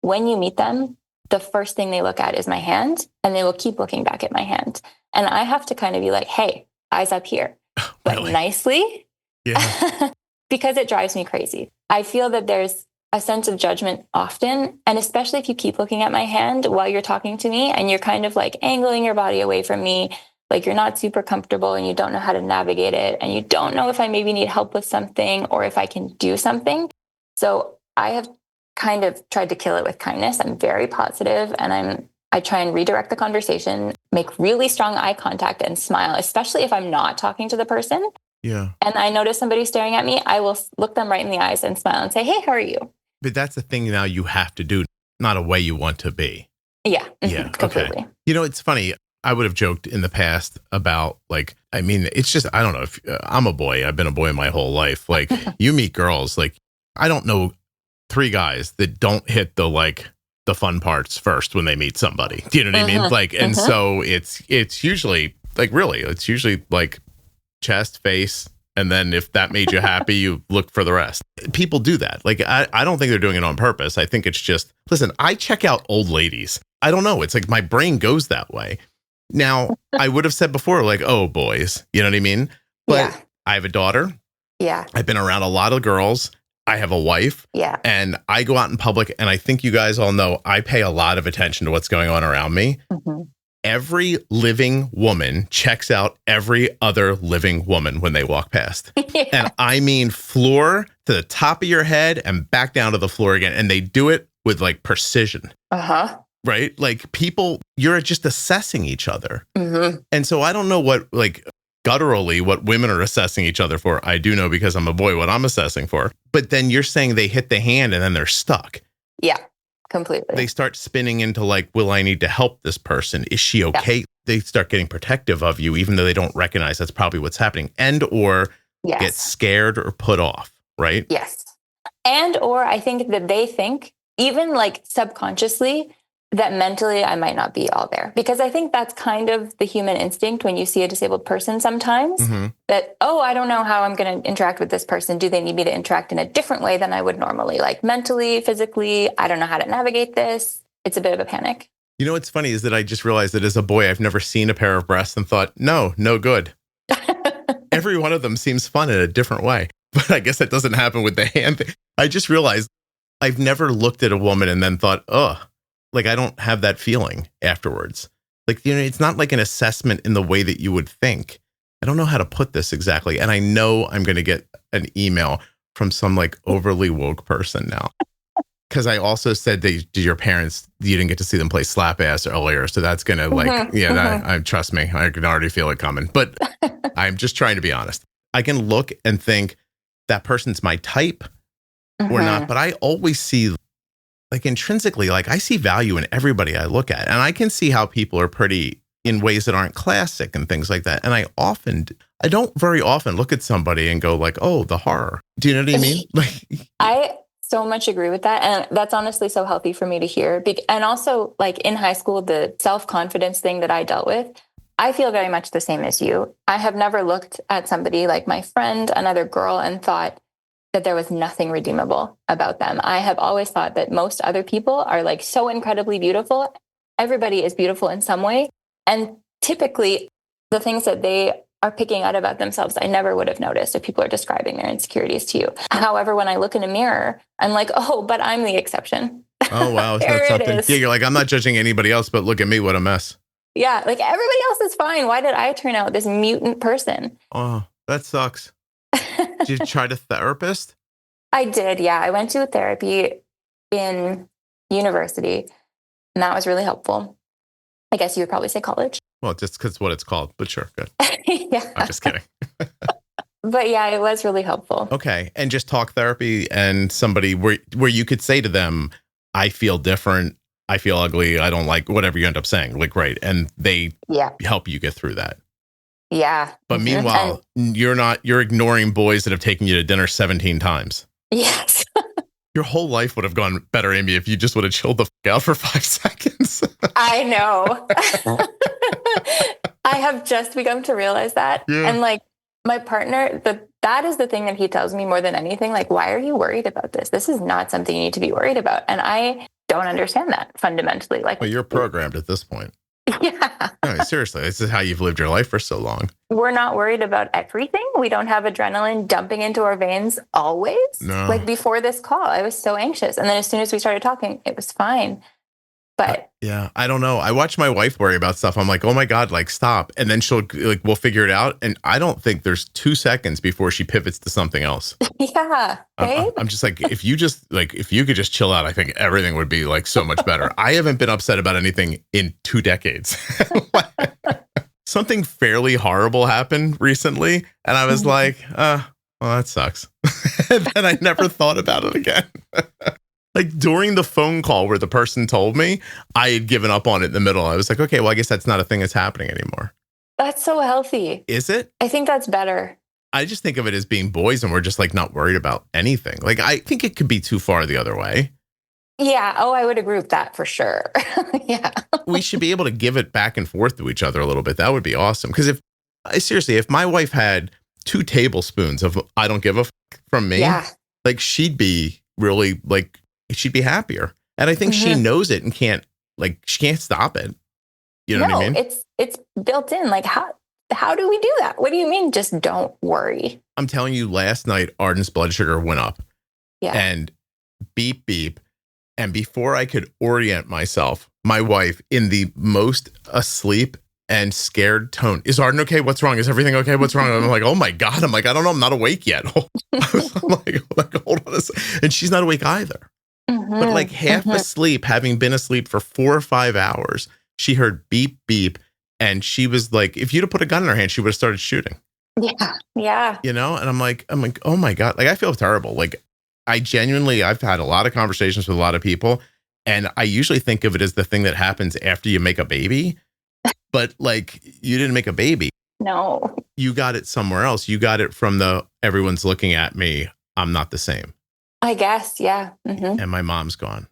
when you meet them, the first thing they look at is my hand, and they will keep looking back at my hand. And I have to kind of be like, hey, eyes up here, but Really? Nicely. Yeah. Because it drives me crazy. I feel that there's a sense of judgment often. And especially if you keep looking at my hand while you're talking to me and you're kind of like angling your body away from me, like you're not super comfortable and you don't know how to navigate it. And you don't know if I maybe need help with something or if I can do something. So I have kind of tried to kill it with kindness. I'm very positive, and I try and redirect the conversation, make really strong eye contact and smile, especially if I'm not talking to the person. Yeah. And I notice somebody staring at me, I will look them right in the eyes and smile and say, hey, how are you? But that's the thing now you have to do, not a way you want to be. Yeah. Yeah. Completely. Okay. You know, it's funny. I would have joked in the past about like, I mean, it's just, I don't know if I'm a boy. I've been a boy my whole life. Like you meet girls, like I don't know 3 guys that don't hit the fun parts first when they meet somebody. Do you know what I mean? Like, and so it's usually like, really, it's usually like chest, face. And then if that made you happy, you look for the rest. People do that. Like, I don't think they're doing it on purpose. I think it's just, listen, I check out old ladies. I don't know. It's like my brain goes that way. Now, I would have said before, like, oh, boys, you know what I mean? But I have a daughter. Yeah. I've been around a lot of girls. I have a wife. Yeah. And I go out in public, and I think you guys all know I pay a lot of attention to what's going on around me. Mm-hmm. Every living woman checks out every other living woman when they walk past. Yeah. And I mean floor to the top of your head and back down to the floor again. And they do it with like precision. Uh-huh. Right? Like people, you're just assessing each other. Mm-hmm. And so I don't know what, like, gutturally, what women are assessing each other for. I do know because I'm a boy what I'm assessing for. But then you're saying they hit the hand and then they're stuck. Yeah, completely. They start spinning into like, will I need to help this person? Is she okay? Yeah. They start getting protective of you, even though they don't recognize that's probably what's happening, and or get scared or put off, right? Yes. And or I think that they think, even like subconsciously, that mentally I might not be all there. Because I think that's kind of the human instinct when you see a disabled person sometimes, that, oh, I don't know how I'm going to interact with this person. Do they need me to interact in a different way than I would normally? Like mentally, physically, I don't know how to navigate this. It's a bit of a panic. You know what's funny is that I just realized that as a boy, I've never seen a pair of breasts and thought, no good. Every one of them seems fun in a different way. But I guess that doesn't happen with the hand thing. I just realized I've never looked at a woman and then thought, oh, like I don't have that feeling afterwards. Like, you know, it's not like an assessment in the way that you would think. I don't know how to put this exactly. And I know I'm going to get an email from some like overly woke person now. Because I also said that your parents, you didn't get to see them play slap ass earlier. So that's going to like, trust me, I can already feel it coming. But I'm just trying to be honest. I can look and think that person's my type or not. But I always see like intrinsically, like I see value in everybody I look at. And I can see how people are pretty in ways that aren't classic and things like that. And I don't very often look at somebody and go like, oh, the horror. Do you know what I mean? Like, I so much agree with that. And that's honestly so healthy for me to hear. And also like in high school, the self-confidence thing that I dealt with, I feel very much the same as you. I have never looked at somebody like my friend, another girl, and thought that there was nothing redeemable about them. I have always thought that most other people are like so incredibly beautiful. Everybody is beautiful in some way. And typically the things that they are picking out about themselves, I never would have noticed if people are describing their insecurities to you. However, when I look in a mirror, I'm like, oh, but I'm the exception. Oh, wow. Isn't that something? Yeah, you're like, I'm not judging anybody else, but look at me, what a mess. Yeah, like everybody else is fine. Why did I turn out this mutant person? Oh, that sucks. Did you try to therapist? I did, yeah. I went to therapy in university, and that was really helpful. I guess you would probably say college. Well, just because what it's called, but sure, good. Yeah. I'm just kidding. But yeah, it was really helpful. Okay. And just talk therapy and somebody where you could say to them, I feel different. I feel ugly. I don't like whatever you end up saying. Like, right. And they help you get through that. Yeah. But meanwhile, you're ignoring boys that have taken you to dinner 17 times. Yes. Your whole life would have gone better, Amy, if you just would have chilled the fuck out for 5 seconds. I know. I have just begun to realize that. Yeah. And like my partner, that is the thing that he tells me more than anything. Like, why are you worried about this? This is not something you need to be worried about. And I don't understand that fundamentally. Like, well, you're programmed at this point. Yeah. No, seriously, this is how you've lived your life for so long. We're not worried about everything. We don't have adrenaline dumping into our veins always. No. Like before this call, I was so anxious. And then as soon as we started talking, it was fine. But yeah, I don't know. I watch my wife worry about stuff. I'm like, oh my God, like stop. And then she'll like, we'll figure it out. And I don't think there's 2 seconds before she pivots to something else. Yeah. Right? I'm just like, if you could just chill out, I think everything would be like so much better. I haven't been upset about anything in 2 decades. Something fairly horrible happened recently. And I was like, well, that sucks. And then I never thought about it again. Like during the phone call where the person told me, I had given up on it in the middle. I was like, okay, well, I guess that's not a thing that's happening anymore. That's so healthy. Is it? I think that's better. I just think of it as being boys and we're just like not worried about anything. Like, I think it could be too far the other way. Yeah. Oh, I would agree with that for sure. Yeah. We should be able to give it back and forth to each other a little bit. That would be awesome. Because if my wife had 2 tablespoons of I don't give a fuck from me, like she'd be really like, she'd be happier. And I think she knows it and she can't stop it. You know what I mean? It's built in. Like, how do we do that? What do you mean? Just don't worry. I'm telling you, last night, Arden's blood sugar went up. Yeah. And beep, beep. And before I could orient myself, my wife, in the most asleep and scared tone, is Arden okay? What's wrong? Is everything okay? What's wrong? I'm like, oh my God. I'm like, I don't know. I'm not awake yet. I'm like, hold on a second. And she's not awake either. But like half asleep, having been asleep for 4 or 5 hours, she heard beep, beep. And she was like, if you'd have put a gun in her hand, she would have started shooting. Yeah. Yeah. You know? And I'm like, oh my God. Like, I feel terrible. Like, I've had a lot of conversations with a lot of people. And I usually think of it as the thing that happens after you make a baby. But like, you didn't make a baby. No. You got it somewhere else. You got it from everyone's looking at me. I'm not the same. I guess. Yeah. And my mom's gone.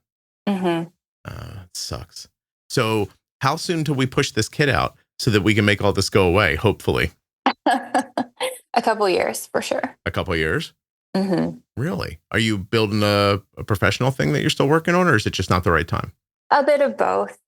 It sucks. So how soon till we push this kid out so that we can make all this go away? Hopefully. A couple years for sure. A couple years? Really? Are you building a professional thing that you're still working on, or is it just not the right time? A bit of both.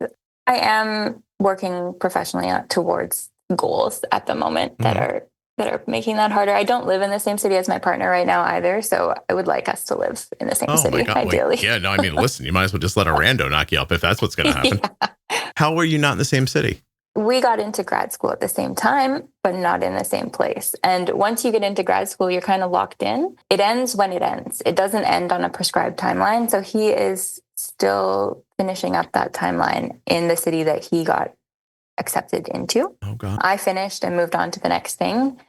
I am working professionally towards goals at the moment that are making that harder. I don't live in the same city as my partner right now either, so I would like us to live in the same city, ideally. Yeah, no, I mean, listen, you might as well just let a rando knock you up if that's what's going to happen. Yeah. How are you not in the same city? we got into grad school at the same time, but not in the same place. And once you get into grad school, you're kind of locked in. It ends when it ends. It doesn't end on a prescribed timeline. So he is still finishing up that timeline in the city that he got accepted into. Oh, God. I finished and moved on to the next thing.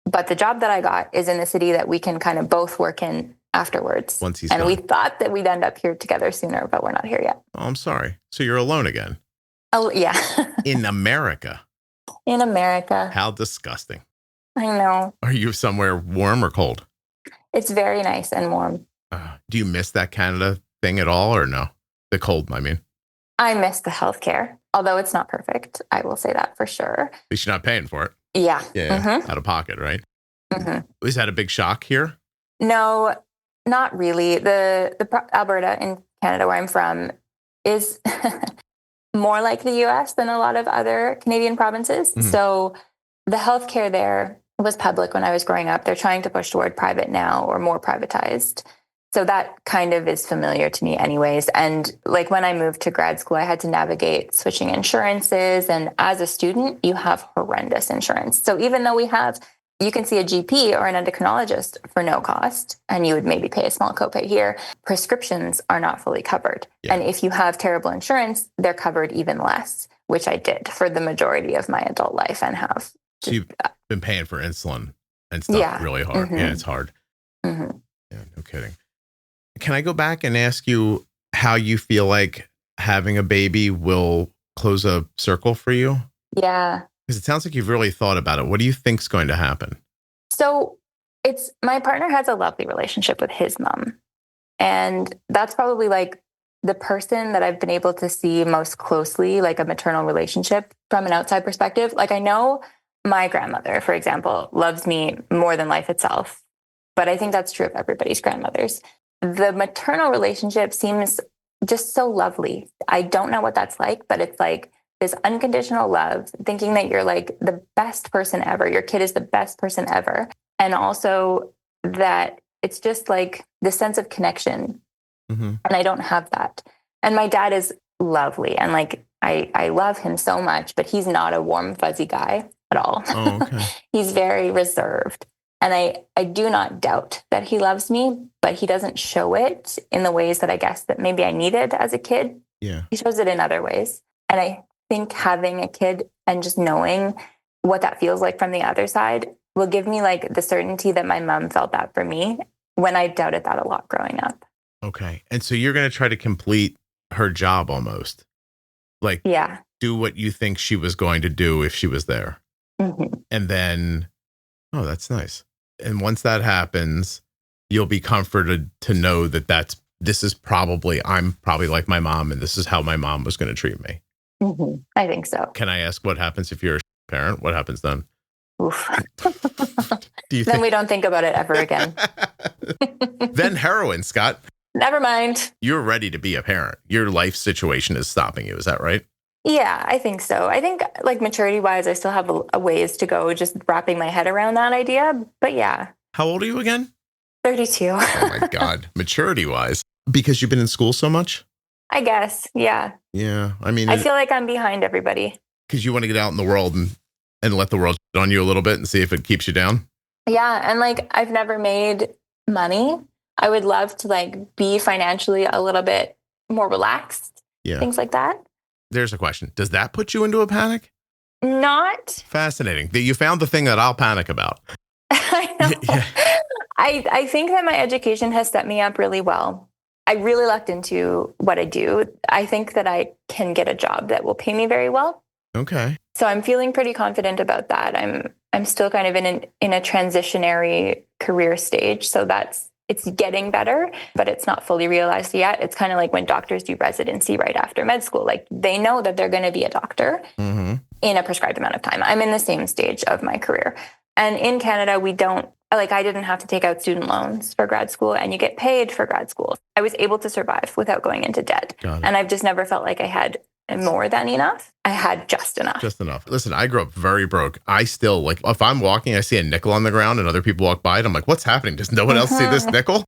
But the job that I got is in the city that we can kind of both work in afterwards. Once he's and gone. we thought that we'd end up here together sooner, but we're not here yet. Oh, I'm sorry. So you're alone again. Oh, yeah. In America. In America. How disgusting. I know. Are you somewhere warm or cold? It's very nice and warm. Do you miss that Canada thing at all or no? The cold, I mean. I miss the healthcare, although it's not perfect. I will say that for sure. At least you're not paying for it. Yeah. Yeah. Mm-hmm. Out of pocket, right? Mm-hmm. Is that a big shock here? No, not really. The Alberta in Canada, where I'm from, is more like the US than a lot of other Canadian provinces. Mhm. So the healthcare there was public when I was growing up. They're trying to push toward private now, or more privatized. So that kind of is familiar to me anyways. And like when I moved to grad school, I had to navigate switching insurances. And as a student, you have horrendous insurance. So even though you can see a GP or an endocrinologist for no cost, and you would maybe pay a small copay here, prescriptions are not fully covered. Yeah. And if you have terrible insurance, they're covered even less, which I did for the majority of my adult life and have. So you've been paying for insulin and stuff really hard. Mm-hmm. Yeah, it's hard. Mm-hmm. Yeah, no kidding. Can I go back and ask you how you feel like having a baby will close a circle for you? Yeah. Because it sounds like you've really thought about it. What do you think's going to happen? So my partner has a lovely relationship with his mom. And that's probably like the person that I've been able to see most closely, like a maternal relationship from an outside perspective. Like I know my grandmother, for example, loves me more than life itself. But I think that's true of everybody's grandmothers. The maternal relationship seems just so lovely. I don't know what that's like, but it's like this unconditional love, thinking that you're like the best person ever. Your kid is the best person ever. And also that it's just like this sense of connection. Mm-hmm. And I don't have that. And my dad is lovely. And like, I love him so much, but he's not a warm, fuzzy guy at all. Oh, okay. He's very reserved. And I do not doubt that he loves me, but he doesn't show it in the ways that I guess that maybe I needed as a kid. Yeah. He shows it in other ways. And I think having a kid and just knowing what that feels like from the other side will give me like the certainty that my mom felt that for me when I doubted that a lot growing up. Okay. And so you're going to try to complete her job almost. Like, Yeah. do what you think she was going to do if she was there. Mm-hmm. And then, oh, that's nice. And once that happens, you'll be comforted to know that I'm probably like my mom, and this is how my mom was going to treat me. Mm-hmm. I think so. Can I ask what happens if you're a parent? What happens then? Oof. Then we don't think about it ever again. Then heroin, Scott. Never mind. You're ready to be a parent. Your life situation is stopping you. Is that right? Yeah, I think so. I think like maturity wise, I still have a ways to go just wrapping my head around that idea. But yeah. How old are you again? 32. Oh my God. Maturity wise. Because you've been in school so much? I guess. Yeah. Yeah. I mean, I feel like I'm behind everybody. Because you want to get out in the world and let the world shit on you a little bit and see if it keeps you down. Yeah. And like, I've never made money. I would love to like be financially a little bit more relaxed. Yeah. Things like that. There's a question. Does that put you into a panic? Not. Fascinating. That you found the thing that I'll panic about. I know. Yeah. I think that my education has set me up really well. I really lucked into what I do. I think that I can get a job that will pay me very well. Okay. So I'm feeling pretty confident about that. I'm still kind of in a transitionary career stage. So it's getting better, but it's not fully realized yet. It's kind of like when doctors do residency right after med school. Like they know that they're going to be a doctor in a prescribed amount of time. I'm in the same stage of my career. And in Canada, I didn't have to take out student loans for grad school, and you get paid for grad school. I was able to survive without going into debt. And I've just never felt like I had more than enough. I had just enough. Just enough. Listen, I grew up very broke. I still, like, if I'm walking, I see a nickel on the ground and other people walk by it, I'm like, what's happening? Does no one else see this nickel?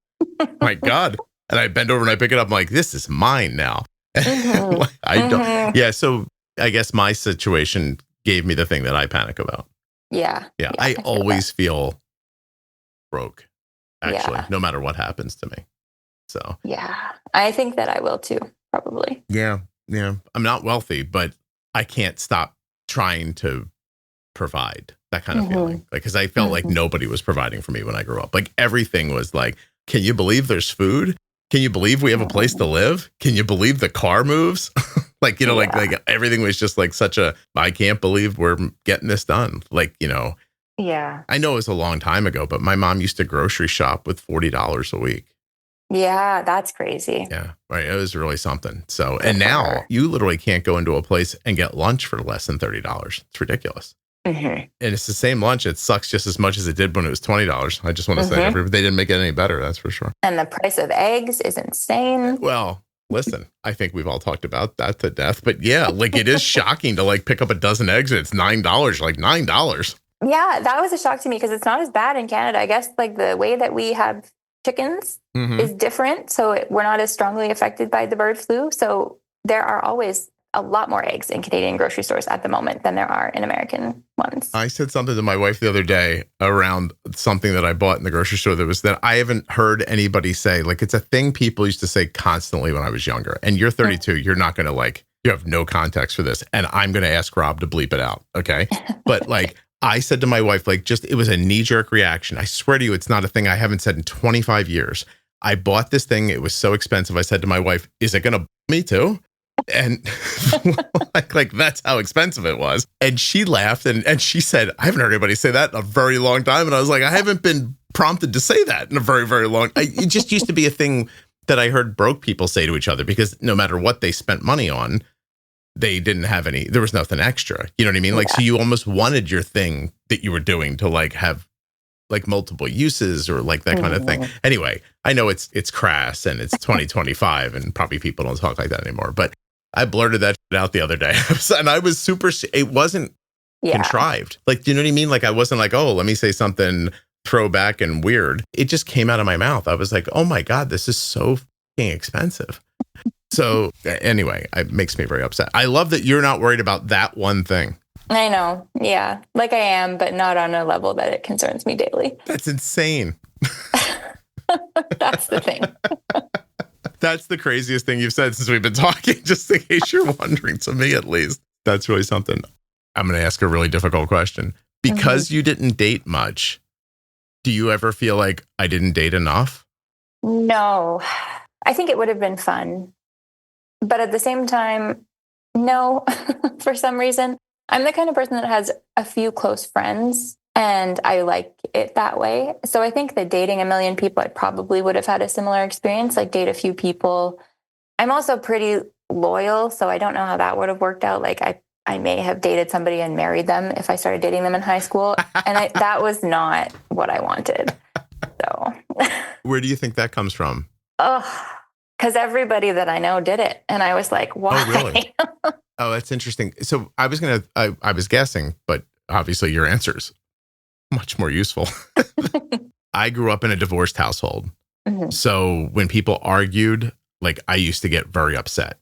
My God. And I bend over and I pick it up. I'm like, this is mine now. I don't. Yeah. So I guess my situation gave me the thing that I panic about. Yeah. Yeah. I always feel broke, actually, Yeah. no matter what happens to me. So, yeah, I think that I will too, probably. yeah. I'm not wealthy, but I can't stop trying to provide, that kind of feeling. Like, because I felt like nobody was providing for me when I grew up. Like, everything was like, can you believe there's food? Can you believe we have a place to live? Can you believe the car moves? Like, you know, like everything was just like such a, I can't believe we're getting this done. Like, you know, Yeah. I know it was a long time ago, but my mom used to grocery shop with $40 a week. Yeah, that's crazy. Yeah, right. It was really something. So, and now you literally can't go into a place and get lunch for less than $30. It's ridiculous. And it's the same lunch. It sucks just as much as it did when it was $20. I just want to say they didn't make it any better. That's for sure. And the price of eggs is insane. Well, listen, I think we've all talked about that to death. But yeah, like it is shocking to like pick up a dozen eggs and it's $9, like $9. Yeah, that was a shock to me because it's not as bad in Canada. I guess like the way that we have chickens is different. So we're not as strongly affected by the bird flu. So there are always a lot more eggs in Canadian grocery stores at the moment than there are in American ones. I said something to my wife the other day around something that I bought in the grocery store that was that I haven't heard anybody say. Like, it's a thing people used to say constantly when I was younger. And you're 32, you're not going to like, you have no context for this. And I'm going to ask Rob to bleep it out. Okay. But like, I said to my wife, like, just, it was a knee-jerk reaction. I swear to you, it's not a thing I haven't said in 25 years. I bought this thing. It was so expensive. I said to my wife, is it going to me too? And like that's how expensive it was. And she laughed and she said, I haven't heard anybody say that in a very long time. And I was like, I haven't been prompted to say that in a very, very long time. It just used to be a thing that I heard broke people say to each other because no matter what they spent money on, they didn't have any, there was nothing extra. You know what I mean? Like, so you almost wanted your thing that you were doing to like have like multiple uses or like that kind of thing. Anyway, I know it's crass and it's 2025 and probably people don't talk like that anymore, but I blurted that shit out the other day and I was super, it wasn't contrived. Like, do you know what I mean? Like, I wasn't like, oh, let me say something throwback and weird. It just came out of my mouth. I was like, oh my God, this is so fucking expensive. So anyway, it makes me very upset. I love that you're not worried about that one thing. I know. Yeah. Like I am, but not on a level that it concerns me daily. That's insane. That's the thing. That's the craziest thing you've said since we've been talking, just in case you're wondering, to me at least. That's really something. I'm going to ask a really difficult question. Because you didn't date much, do you ever feel like I didn't date enough? No. I think it would have been fun. But at the same time, no, for some reason. I'm the kind of person that has a few close friends and I like it that way. So I think that dating a million people, I probably would have had a similar experience, like date a few people. I'm also pretty loyal, so I don't know how that would have worked out. Like I may have dated somebody and married them if I started dating them in high school. And that was not what I wanted. So where do you think that comes from? Oh, because everybody that I know did it. And I was like, why? Oh, really? Oh, that's interesting. So I was guessing, but obviously your answer's much more useful. I grew up in a divorced household. So when people argued, like I used to get very upset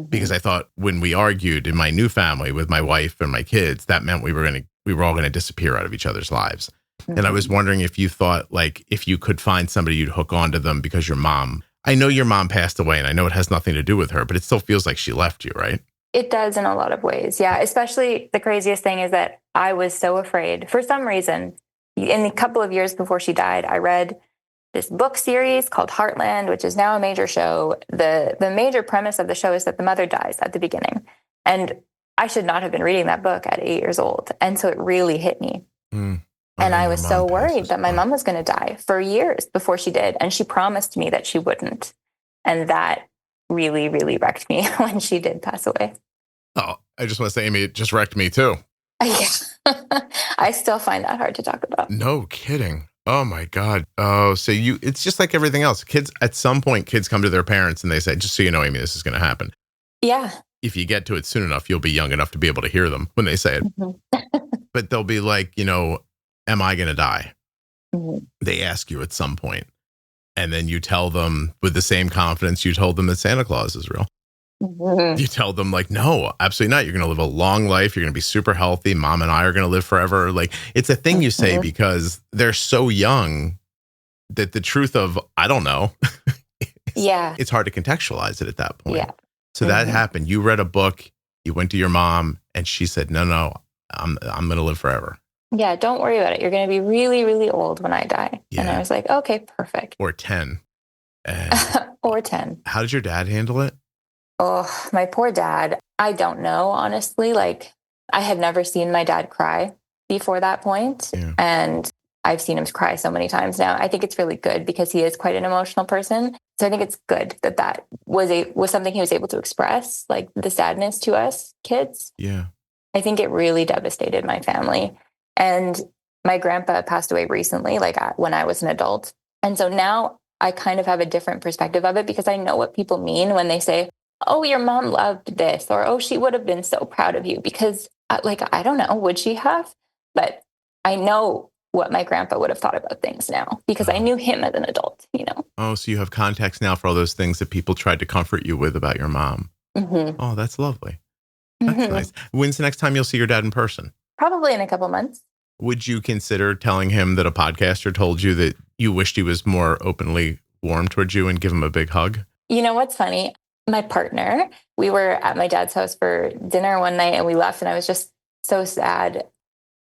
because I thought when we argued in my new family with my wife and my kids, that meant we were all going to disappear out of each other's lives. And I was wondering if you thought like if you could find somebody you'd hook onto them because your mom, I know your mom passed away and I know it has nothing to do with her, but it still feels like she left you, right? It does in a lot of ways. Yeah. Especially the craziest thing is that I was so afraid for some reason. In the couple of years before she died, I read this book series called Heartland, which is now a major show. The major premise of the show is that the mother dies at the beginning. And I should not have been reading that book at 8 years old. And so it really hit me. And I was so worried that my mom was going to die for years before she did. And she promised me that she wouldn't. And that really, really wrecked me when she did pass away. Oh, I just want to say, Amy, it just wrecked me too. Yeah. I still find that hard to talk about. No kidding. Oh my God. Oh, so it's just like everything else. Kids, at some point, kids come to their parents and they say, just so you know, Amy, this is going to happen. Yeah. If you get to it soon enough, you'll be young enough to be able to hear them when they say it. But they'll be like, am I going to die? They ask you at some point. And then you tell them with the same confidence you told them that Santa Claus is real. Mhm. You tell them like, no, absolutely not. You're going to live a long life. You're going to be super healthy. Mom and I are going to live forever. Like, it's a thing you say because they're so young that the truth of, I don't know, it's hard to contextualize it at that point. Yeah. So that happened. You read a book, you went to your mom and she said, no, I'm going to live forever. Yeah. Don't worry about it. You're going to be really, really old when I die. Yeah. And I was like, okay, perfect. Or 10. And or 10. how did your dad handle it? Oh, my poor dad. I don't know, honestly. Like, I had never seen my dad cry before that point. Yeah. And I've seen him cry so many times now. I think it's really good because he is quite an emotional person. So I think it's good that was something he was able to express, like the sadness to us kids. Yeah. I think it really devastated my family. And my grandpa passed away recently, like when I was an adult. And so now I kind of have a different perspective of it because I know what people mean when they say, oh, your mom loved this, or, oh, she would have been so proud of you, because I don't know, would she have? But I know what my grandpa would have thought about things now because I knew him as an adult, Oh, so you have context now for all those things that people tried to comfort you with about your mom. Mm-hmm. Oh, that's lovely. That's nice. When's the next time you'll see your dad in person? Probably in a couple months. Would you consider telling him that a podcaster told you that you wished he was more openly warm towards you and give him a big hug? You know what's funny? My partner, we were at my dad's house for dinner one night and we left and I was just so sad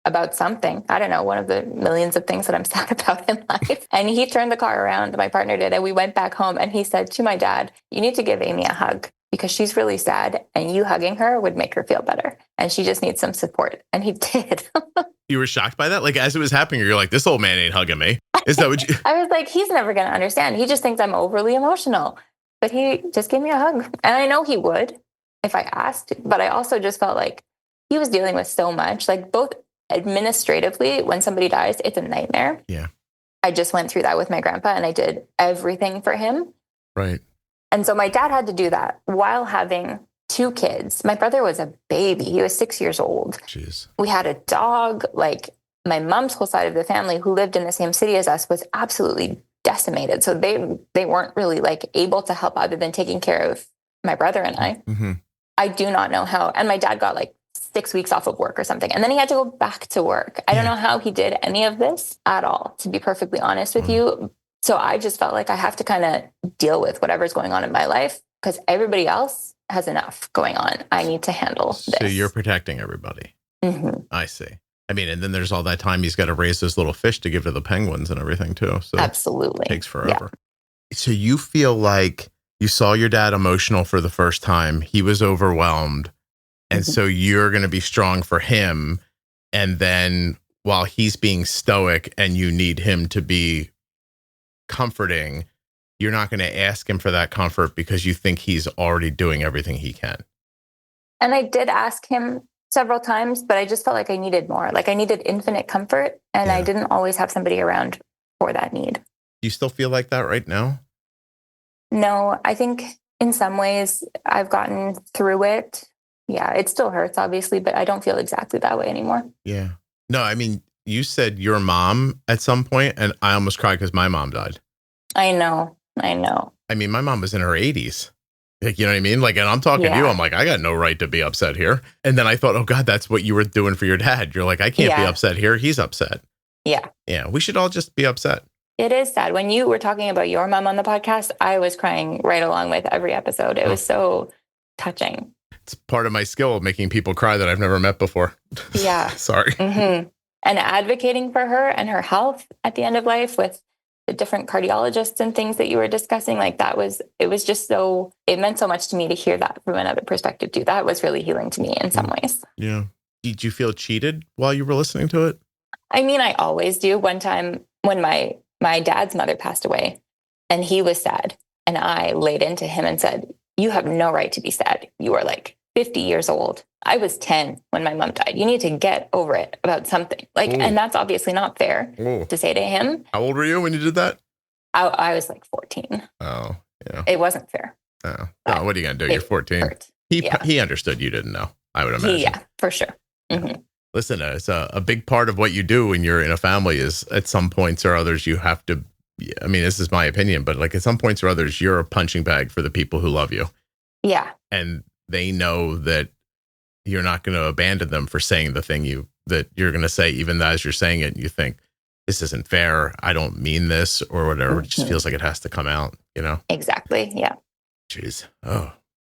about something. I don't know, one of the millions of things that I'm sad about in life. And he turned the car around, my partner did, and we went back home and he said to my dad, you need to give Amy a hug because she's really sad and you hugging her would make her feel better. And she just needs some support. And he did. You were shocked by that? Like as it was happening, you're like, this old man ain't hugging me. Is that what you... I was like, he's never going to understand. He just thinks I'm overly emotional. But he just gave me a hug. And I know he would if I asked. But I also just felt like he was dealing with so much, like both administratively, when somebody dies, it's a nightmare. Yeah. I just went through that with my grandpa and I did everything for him. Right. And so my dad had to do that while having 2 kids. My brother was a baby. He was 6 years old. Jeez. We had a dog. Like my mom's whole side of the family who lived in the same city as us was absolutely decimated. So they weren't really like able to help other than taking care of my brother and I. Mm-hmm. I do not know how. And my dad got like 6 weeks off of work or something. And then he had to go back to work. I don't know how he did any of this at all, to be perfectly honest with you. So I just felt like I have to kind of deal with whatever's going on in my life because everybody else has enough going on. I need to handle this. So you're protecting everybody. Mm-hmm. I see. I mean, and then there's all that time he's got to raise those little fish to give to the penguins and everything too. So absolutely. It takes forever. Yeah. So you feel like you saw your dad emotional for the first time. He was overwhelmed. And so you're going to be strong for him. And then while he's being stoic and you need him to be comforting, you're not going to ask him for that comfort because you think he's already doing everything he can. And I did ask him several times, but I just felt like I needed more. Like I needed infinite comfort and I didn't always have somebody around for that need. You still feel like that right now? No, I think in some ways I've gotten through it. Yeah, it still hurts, obviously, but I don't feel exactly that way anymore. Yeah. No, I mean, you said your mom at some point, and I almost cried because my mom died. I know. I mean, my mom was in her 80s. Like, you know what I mean? Like, and I'm talking to you. I'm like, I got no right to be upset here. And then I thought, oh, God, that's what you were doing for your dad. You're like, I can't be upset here. He's upset. Yeah. Yeah. We should all just be upset. It is sad. When you were talking about your mom on the podcast, I was crying right along with every episode. It was so touching. It's part of my skill of making people cry that I've never met before. Yeah. Sorry. Mm-hmm. And advocating for her and her health at the end of life with the different cardiologists and things that you were discussing, like it was just so, it meant so much to me to hear that from another perspective too. That was really healing to me in some ways. Yeah. Did you feel cheated while you were listening to it? I mean, I always do. One time when my dad's mother passed away and he was sad and I laid into him and said, you have no right to be sad. You are like 50 years old. I was 10 when my mom died. You need to get over it about something. Like, and that's obviously not fair to say to him. How old were you when you did that? I was like 14. Oh, yeah. It wasn't fair. Oh, no, what are you going to do? You're 14. He understood you didn't know, I would imagine. Yeah, for sure. Mm-hmm. Listen, it's a big part of what you do when you're in a family is at some points or others, you have to, I mean, this is my opinion, but like at some points or others, you're a punching bag for the people who love you. Yeah. and they know that you're not going to abandon them for saying the thing that you're going to say, even as you're saying it, and you think, this isn't fair, I don't mean this, or whatever. It just feels like it has to come out, Exactly. Yeah. Jeez. Oh,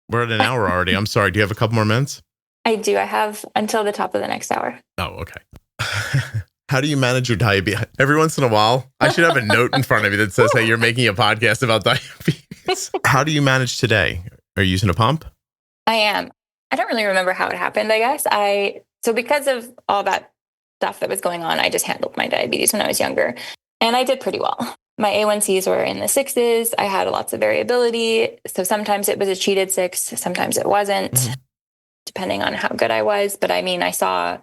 we're at an hour already. I'm sorry. Do you have a couple more minutes? I do. I have until the top of the next hour. Oh, okay. How do you manage your diabetes? Every once in a while, I should have a note in front of me that says, hey, you're making a podcast about diabetes. How do you manage today? Are you using a pump? I am. I don't really remember how it happened, I guess. So because of all that stuff that was going on, I just handled my diabetes when I was younger. And I did pretty well. My A1Cs were in the sixes. I had lots of variability. So sometimes it was a cheated 6, sometimes it wasn't, depending on how good I was. But I mean, I saw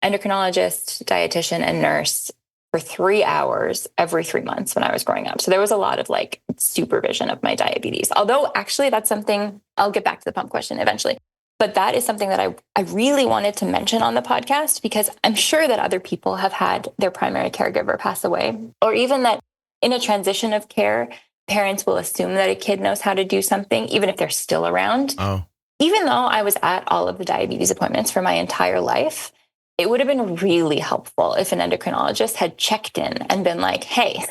endocrinologist, dietitian, and nurse for 3 hours every 3 months when I was growing up. So there was a lot of like supervision of my diabetes. Although actually that's something, I'll get back to the pump question eventually. But that is something that I really wanted to mention on the podcast, because I'm sure that other people have had their primary caregiver pass away, or even that in a transition of care, parents will assume that a kid knows how to do something, even if they're still around. Oh. Even though I was at all of the diabetes appointments for my entire life, it would have been really helpful if an endocrinologist had checked in and been like, hey,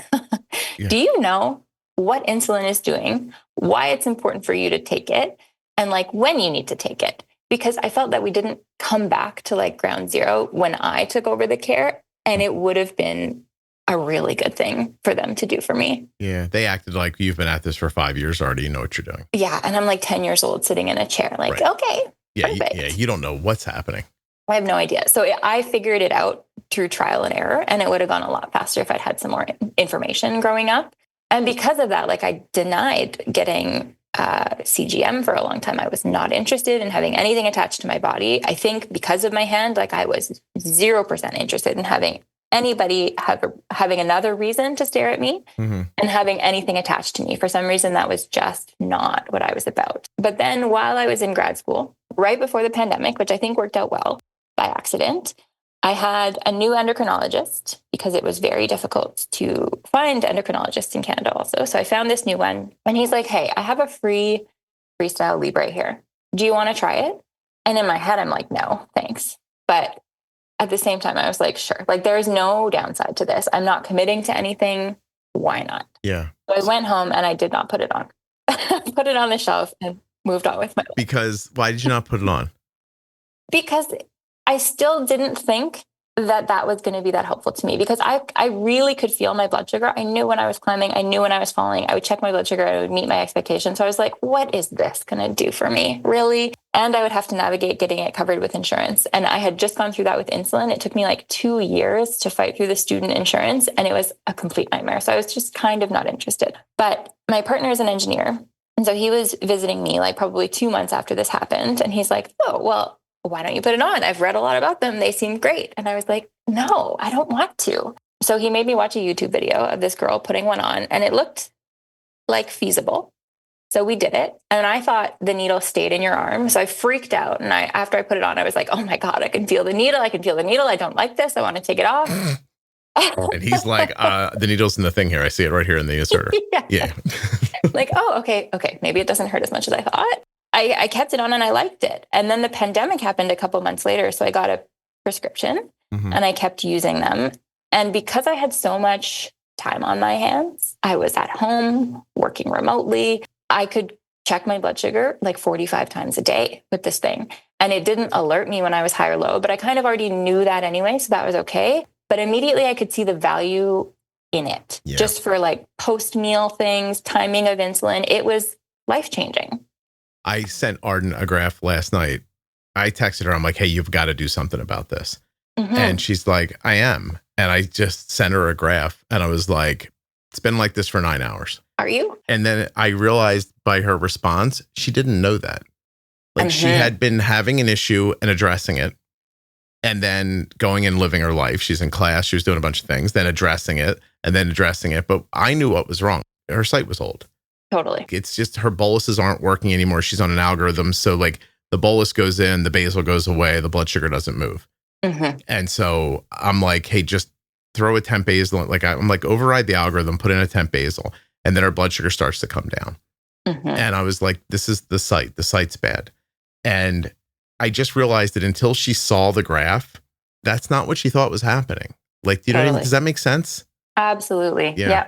do you know what insulin is doing, why it's important for you to take it, and like when you need to take it? Because I felt that we didn't come back to like ground zero when I took over the care, and it would have been a really good thing for them to do for me. Yeah, they acted like you've been at this for 5 years already. You know what you're doing. Yeah, and I'm like 10 years old sitting in a chair like, okay, perfect. You don't know what's happening. I have no idea. So I figured it out through trial and error, and it would have gone a lot faster if I'd had some more information growing up. And because of that, like I denied getting CGM for a long time. I was not interested in having anything attached to my body. I think because of my hand, like I was 0% interested in having anybody having another reason to stare at me and having anything attached to me. For some reason, that was just not what I was about. But then while I was in grad school, right before the pandemic, which I think worked out well by accident, I had a new endocrinologist because it was very difficult to find endocrinologists in Canada also. So I found this new one, and he's like, hey, I have a free Freestyle Libre here. Do you want to try it? And in my head, I'm like, no, thanks. But at the same time, I was like, sure, like there's no downside to this. I'm not committing to anything. Why not? Yeah. So I went home and I did not put it on. Put it on the shelf and moved on with my life. Because why did you not put it on? Because I still didn't think that was going to be that helpful to me, because I really could feel my blood sugar. I knew when I was climbing. I knew when I was falling. I would check my blood sugar. I would meet my expectations. So I was like, what is this going to do for me? Really? And I would have to navigate getting it covered with insurance. And I had just gone through that with insulin. It took me like 2 years to fight through the student insurance, and it was a complete nightmare. So I was just kind of not interested. But my partner is an engineer. And so he was visiting me like probably 2 months after this happened. And he's like, oh, well, why don't you put it on? I've read a lot about them. They seem great. And I was like, no, I don't want to. So he made me watch a YouTube video of this girl putting one on, and it looked like feasible. So we did it. And I thought the needle stayed in your arm. So I freaked out. And after I put it on, I was like, oh my God, I can feel the needle. I can feel the needle. I don't like this. I want to take it off. And he's like, the needle's in the thing here. I see it right here in the inserter. Yeah. Like, oh, okay. Maybe it doesn't hurt as much as I thought. I kept it on and I liked it. And then the pandemic happened a couple months later. So I got a prescription and I kept using them. And because I had so much time on my hands, I was at home working remotely. I could check my blood sugar like 45 times a day with this thing. And it didn't alert me when I was high or low, but I kind of already knew that anyway. So that was okay. But immediately I could see the value in it just for like post-meal things, timing of insulin. It was life-changing. I sent Arden a graph last night. I texted her. I'm like, hey, you've got to do something about this. And she's like, I am. And I just sent her a graph and I was like, it's been like this for 9 hours. Are you? And then I realized by her response, she didn't know that. Like she had been having an issue and addressing it, and then going and living her life. She's in class. She was doing a bunch of things, then addressing it and then addressing it. But I knew what was wrong. Her site was old. Totally. It's just her boluses aren't working anymore. She's on an algorithm. So like the bolus goes in, the basal goes away, the blood sugar doesn't move. And so I'm like, hey, just throw a temp basal. Like I'm like, override the algorithm, put in a temp basal, and then her blood sugar starts to come down. And I was like, this is the site. The site's bad. And I just realized that until she saw the graph, that's not what she thought was happening. Like, you know what I mean? Does that make sense? Absolutely. Yeah.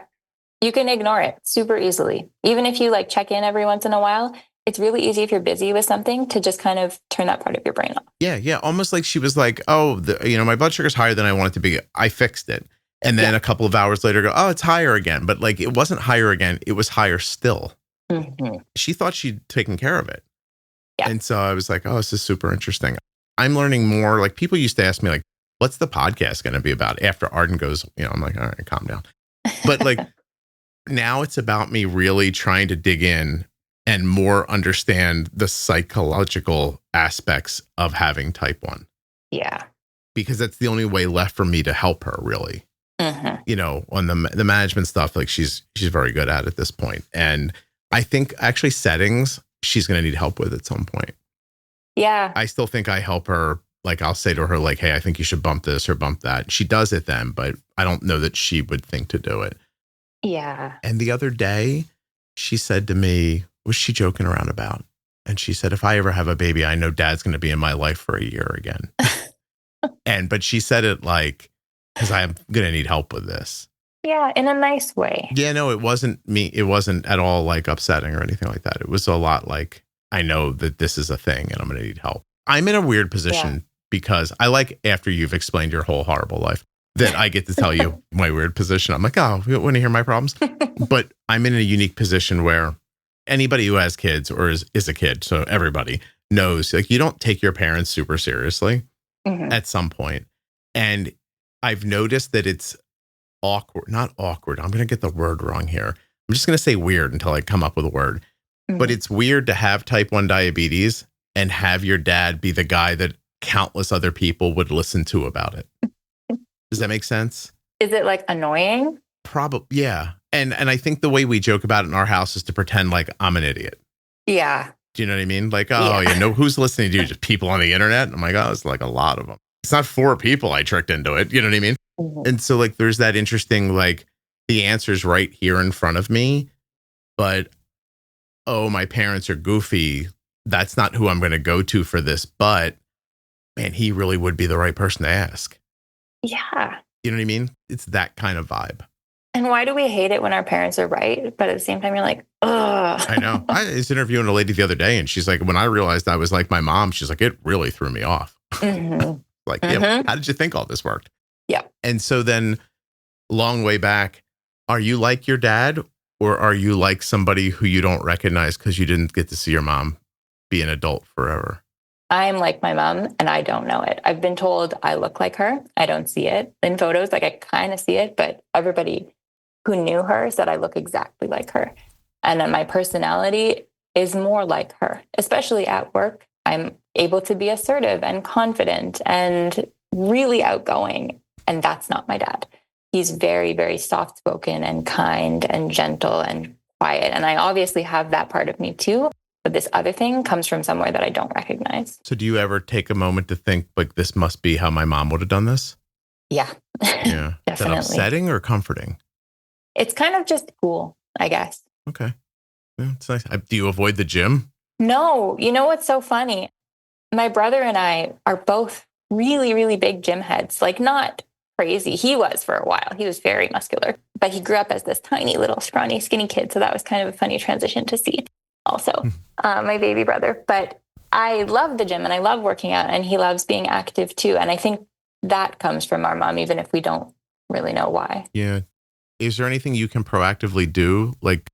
You can ignore it super easily. Even if you like check in every once in a while, it's really easy if you're busy with something to just kind of turn that part of your brain off. Yeah. Yeah. Almost like she was like, oh, my blood sugar's higher than I want it to be. I fixed it. And then a couple of hours later go, oh, it's higher again. But like, it wasn't higher again. It was higher still. She thought she'd taken care of it. Yeah. And so I was like, oh, this is super interesting. I'm learning more. Like, people used to ask me like, what's the podcast going to be about after Arden goes, I'm like, all right, calm down. But like, now it's about me really trying to dig in and more understand the psychological aspects of having type 1. Yeah. Because that's the only way left for me to help her, really. On the management stuff, like she's very good at this point. And I think actually settings, she's going to need help with at some point. Yeah. I still think I help her. Like, I'll say to her, like, hey, I think you should bump this or bump that. She does it then, but I don't know that she would think to do it. Yeah. And the other day, she said to me, what's she joking around about? And she said, if I ever have a baby, I know dad's going to be in my life for a year again. But she said it like, because I'm going to need help with this. Yeah, in a nice way. Yeah, no, it wasn't me. It wasn't at all like upsetting or anything like that. It was a lot like, I know that this is a thing and I'm going to need help. I'm in a weird position because I like, after you've explained your whole horrible life, that I get to tell you my weird position. I'm like, oh, you want to hear my problems? But I'm in a unique position where anybody who has kids or is a kid, so everybody knows, like, you don't take your parents super seriously at some point. And I've noticed that it's not awkward. I'm going to get the word wrong here. I'm just going to say weird until I come up with a word. But it's weird to have type 1 diabetes and have your dad be the guy that countless other people would listen to about it. Does that make sense? Is it like annoying? Probably, yeah. And I think the way we joke about it in our house is to pretend like I'm an idiot. Yeah. Do you know what I mean? Like, who's listening to you? Just people on the internet? I'm like, oh, it's like a lot of them. It's not 4 people I tricked into it. You know what I mean? And so like, there's that interesting, like, the answer's right here in front of me, but, oh, my parents are goofy. That's not who I'm going to go to for this. But man, he really would be the right person to ask. Yeah. You know what I mean? It's that kind of vibe. And why do we hate it when our parents are right? But at the same time, you're like, ugh. I know. I was interviewing a lady the other day and she's like, when I realized I was like my mom, she's like, it really threw me off. Like, yeah, how did you think all this worked? Yeah. And so then, long way back, are you like your dad or are you like somebody who you don't recognize because you didn't get to see your mom be an adult forever? I'm like my mom and I don't know it. I've been told I look like her. I don't see it in photos. Like, I kind of see it, but everybody who knew her said I look exactly like her. And then my personality is more like her, especially at work. I'm able to be assertive and confident and really outgoing. And that's not my dad. He's very, very soft-spoken and kind and gentle and quiet. And I obviously have that part of me too. But this other thing comes from somewhere that I don't recognize. So do you ever take a moment to think, like, this must be how my mom would have done this? Yeah. Yeah. Definitely. Is that upsetting or comforting? It's kind of just cool, I guess. Okay. Yeah, it's nice. Do you avoid the gym? No. You know what's so funny? My brother and I are both really, really big gym heads. Like, not crazy. He was for a while. He was very muscular. But he grew up as this tiny little scrawny, skinny kid. So that was kind of a funny transition to see. Also, my baby brother. But I love the gym and I love working out, and he loves being active too. And I think that comes from our mom, even if we don't really know why. Yeah. Is there anything you can proactively do, like,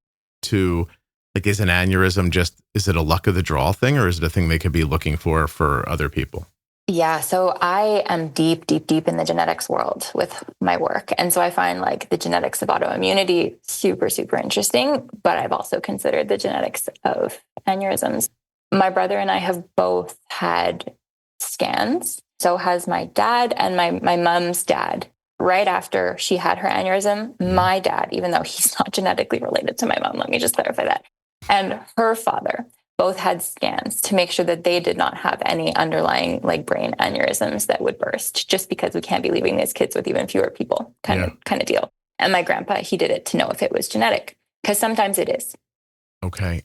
is an aneurysm is it a luck of the draw thing, or is it a thing they could be looking for other people? Yeah. So I am deep, deep, deep in the genetics world with my work. And so I find like the genetics of autoimmunity super, super interesting, but I've also considered the genetics of aneurysms. My brother and I have both had scans. So has my dad and my mom's dad. Right after she had her aneurysm, my dad, even though he's not genetically related to my mom, let me just clarify that, and her father both had scans to make sure that they did not have any underlying like brain aneurysms that would burst, just because we can't be leaving these kids with even fewer people kind of deal. And my grandpa, he did it to know if it was genetic, because sometimes it is. Okay.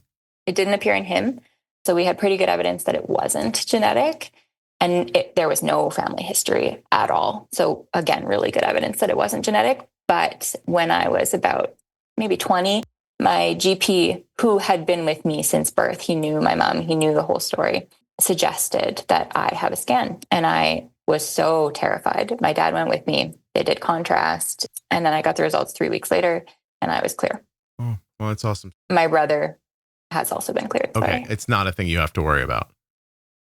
It didn't appear in him. So we had pretty good evidence that it wasn't genetic. And there was no family history at all. So again, really good evidence that it wasn't genetic. But when I was about maybe 20, my GP, who had been with me since birth, he knew my mom, he knew the whole story, suggested that I have a scan. And I was so terrified. My dad went with me. They did contrast. And then I got the results 3 weeks later and I was clear. Oh, well, that's awesome. My brother has also been cleared. Okay. It's not a thing you have to worry about.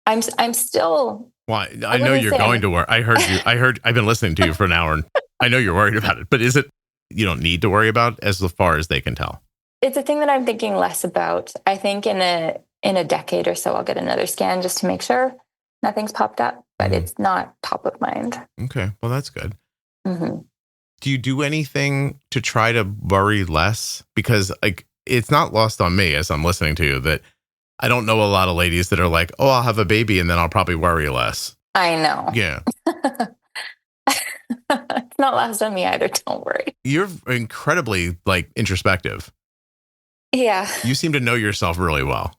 I'm still. Well, I know you're going to worry. I've been listening to you for an hour and I know you're worried about it, but is it, you don't need to worry about as far as they can tell? It's a thing that I'm thinking less about. I think in a decade or so, I'll get another scan just to make sure nothing's popped up, but it's not top of mind. Okay. Well, that's good. Mm-hmm. Do you do anything to try to worry less? Because like, it's not lost on me as I'm listening to you that I don't know a lot of ladies that are like, oh, I'll have a baby and then I'll probably worry less. I know. Yeah. It's not lost on me either. Don't worry. You're incredibly like introspective. Yeah. You seem to know yourself really well.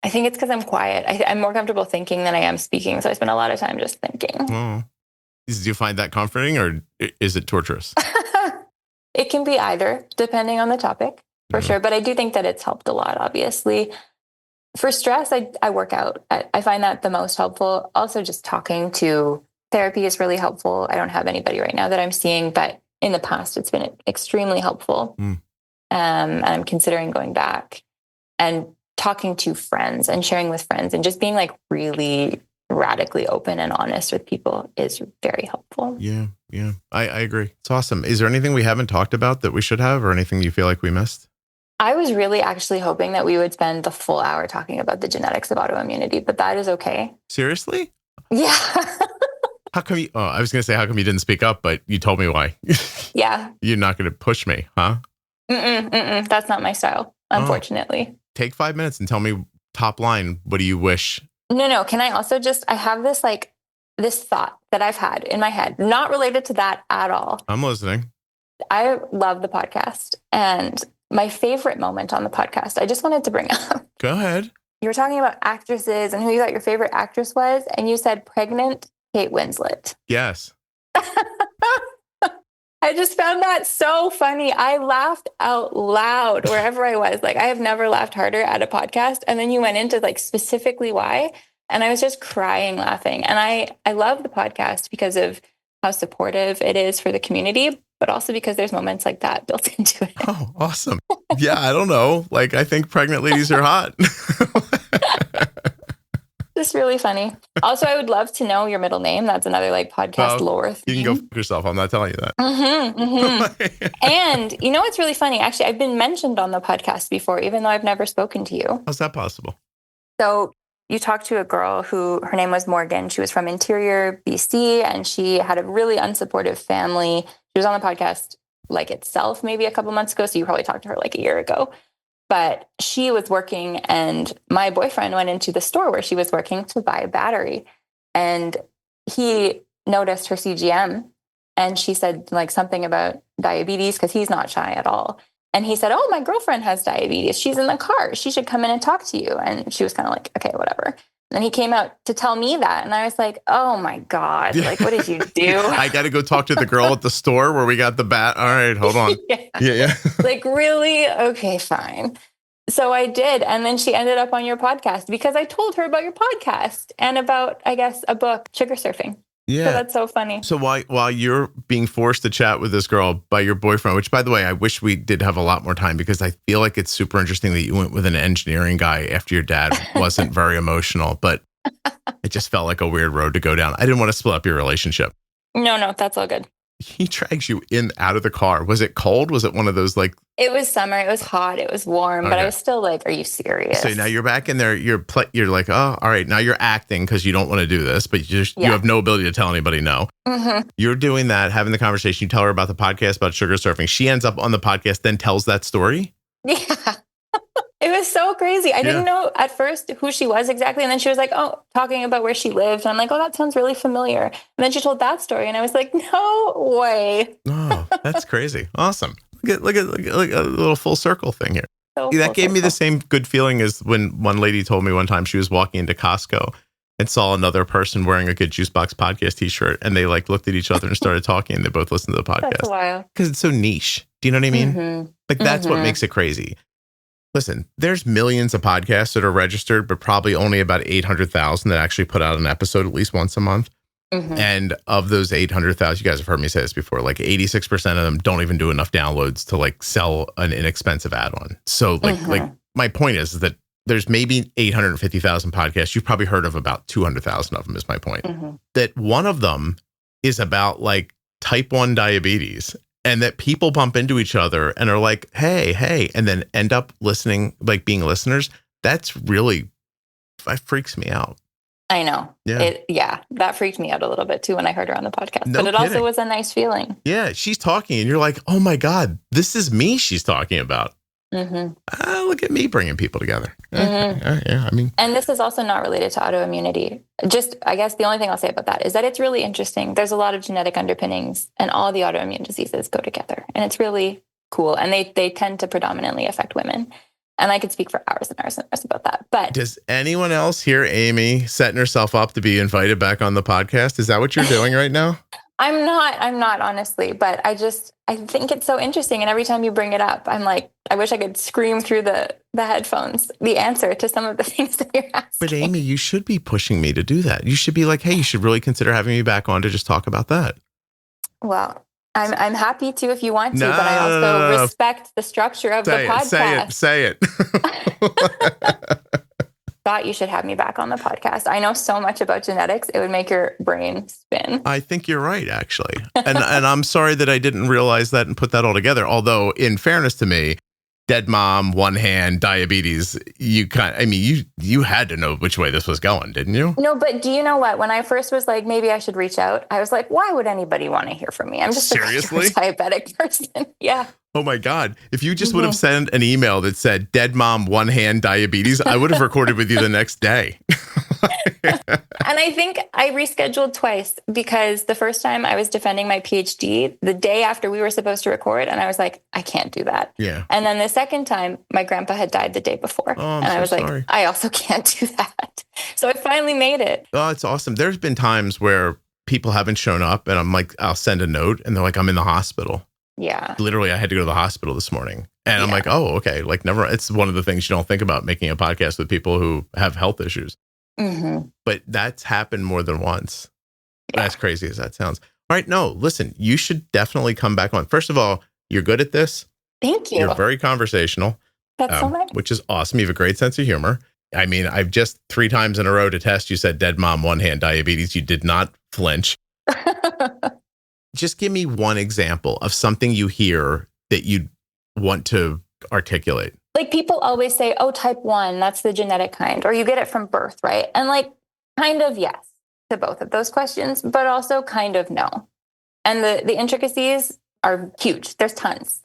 I think it's because I'm quiet. I'm more comfortable thinking than I am speaking. So I spend a lot of time just thinking. Oh. Do you find that comforting or is it torturous? It can be either, depending on the topic, for sure. But I do think that it's helped a lot, obviously. For stress, I work out. I find that the most helpful. Also, just talking to therapy is really helpful. I don't have anybody right now that I'm seeing, but in the past, it's been extremely helpful. And I'm considering going back and talking to friends and sharing with friends and just being like really radically open and honest with people is very helpful. Yeah. I agree. It's awesome. Is there anything we haven't talked about that we should have or anything you feel like we missed? I was really actually hoping that we would spend the full hour talking about the genetics of autoimmunity, but that is okay. Seriously? Yeah. How come you, I was going to say, how come you didn't speak up, but you told me why. Yeah. You're not going to push me, huh? That's not my style, unfortunately. Take 5 minutes and tell me top line. What do you wish? No. Can I also I have this this thought that I've had in my head, not related to that at all. I'm listening. I love the podcast. And my favorite moment on the podcast, I just wanted to bring up. Go ahead. You were talking about actresses and who you thought your favorite actress was. And you said pregnant Kate Winslet. Yes. I just found that so funny. I laughed out loud wherever I was. Like, I have never laughed harder at a podcast. And then you went into like specifically why. And I was just crying laughing. And I love the podcast because of how supportive it is for the community, but also because there's moments like that built into it. Oh, awesome. Yeah, I don't know. Like, I think pregnant ladies are hot. Just really funny. Also, I would love to know your middle name. That's another like podcast lore thing. You can go fuck yourself. I'm not telling you that. And you know what's really funny? Actually, I've been mentioned on the podcast before, even though I've never spoken to you. How's that possible? So you talked to a girl who, her name was Morgan. She was from Interior, BC, and she had a really unsupportive family. She was on the podcast like itself maybe a couple months ago. So you probably talked to her like a year ago. But she was working and my boyfriend went into the store where she was working to buy a battery. And he noticed her CGM and she said like something about diabetes because he's not shy at all. And he said, oh, my girlfriend has diabetes. She's in the car. She should come in and talk to you. And she was kind of like, okay, whatever. And he came out to tell me that. And I was like, oh my God, like, what did you do? I got to go talk to the girl at the store where we got the bat. All right, hold on. Yeah. Like, really? Okay, fine. So I did. And then she ended up on your podcast because I told her about your podcast and about, I guess, a book, Sugar Surfing. Yeah. So that's so funny. So while you're being forced to chat with this girl by your boyfriend, which by the way, I wish we did have a lot more time because I feel like it's super interesting that you went with an engineering guy after your dad wasn't very emotional, but it just felt like a weird road to go down. I didn't want to split up your relationship. No, that's all good. He drags you out of the car. Was it cold? Was it one of those like... It was summer. It was hot. It was warm, but I was still like, are you serious? So now you're back in there. You're like, oh, all right. Now you're acting because you don't want to do this, but you have no ability to tell anybody no. Mm-hmm. You're doing that, having the conversation. You tell her about the podcast, about sugar surfing. She ends up on the podcast, then tells that story. Yeah. It was so crazy. I didn't know at first who she was exactly. And then she was like, oh, talking about where she lived. And I'm like, oh, that sounds really familiar. And then she told that story. And I was like, no way. Oh, that's crazy. Awesome. Look at a little full circle thing here. So that full gave me the circle. same good feeling as when one lady told me one time she was walking into Costco and saw another person wearing a good Juicebox Podcast t-shirt, and they like looked at each other and started talking, and they both listened to the That's podcast wild. because it's so niche. Do you know what I mean? Mm-hmm. Like that's what Mhm. makes it crazy. Listen, there's millions of podcasts that are registered, but probably only about 800,000 that actually put out an episode at least once a month. Mm-hmm. And of those 800,000, you guys have heard me say this before, like 86% of them don't even do enough downloads to like sell an inexpensive add-on. So like my point is that there's maybe 850,000 podcasts. You've probably heard of about 200,000 of them is my point. Mm-hmm. That one of them is about like type 1 diabetes, and that people bump into each other and are like, hey, and then end up listening, like being listeners. That freaks me out. I know. Yeah. That freaked me out a little bit too when I heard her on the podcast. No but it kidding. also was a nice feeling. Yeah, she's talking and you're like, oh my God, this is me she's talking about. Mm-hmm. Look at me bringing people together. Mm-hmm. Yeah, I mean. And this is also not related to autoimmunity. Just, I guess the only thing I'll say about that is that it's really interesting. There's a lot of genetic underpinnings and all the autoimmune diseases go together. And it's really cool. And they tend to predominantly affect women. And I could speak for hours and hours and hours about that. But does anyone else hear Amy setting herself up to be invited back on the podcast? Is that what you're doing right now? I'm not honestly, but I think it's so interesting. And every time you bring it up, I'm like, I wish I could scream through the headphones the answer to some of the things that you're asking. But Amy, you should be pushing me to do that. You should be like, hey, you should really consider having me back on to just talk about that. Well, I'm happy to if you want to, but I also respect the structure of the podcast. Say it. Thought you should have me back on the podcast. I know so much about genetics. It would make your brain spin. I think you're right, actually. And I'm sorry that I didn't realize that and put that all together. Although, in fairness to me, dead mom, one hand, diabetes, you had to know which way this was going, didn't you? No, but do you know what? When I first was like, maybe I should reach out, I was like, why would anybody want to hear from me? I'm just seriously a diabetic person. Yeah. Oh my God. If you just would have sent an email that said dead mom, one hand, diabetes, I would have recorded with you the next day. And I think I rescheduled twice because the first time I was defending my PhD the day after we were supposed to record. And I was like, I can't do that. Yeah. And then the second time, my grandpa had died the day before. Oh, I was sorry. like, I also can't do that. So I finally made it. Oh, it's awesome. There's been times where people haven't shown up and I'm like, I'll send a note and they're like, I'm in the hospital. Yeah. Literally, I had to go to the hospital this morning. And I'm like, oh, okay. Like never. It's one of the things you don't think about, making a podcast with people who have health issues. Mm-hmm. But that's happened more than once. Yeah. As crazy as that sounds. All right. No, listen, you should definitely come back on. First of all, you're good at this. Thank you. You're very conversational. That's so nice. Which is awesome. You have a great sense of humor. I mean, I've just 3 times in a row to test. You said dead mom, one hand, diabetes. You did not flinch. Just give me one example of something you hear that you'd want to articulate. Like people always say, oh, type 1, that's the genetic kind, or you get it from birth, right? And like, kind of yes to both of those questions, but also kind of no. And the intricacies are huge. There's tons.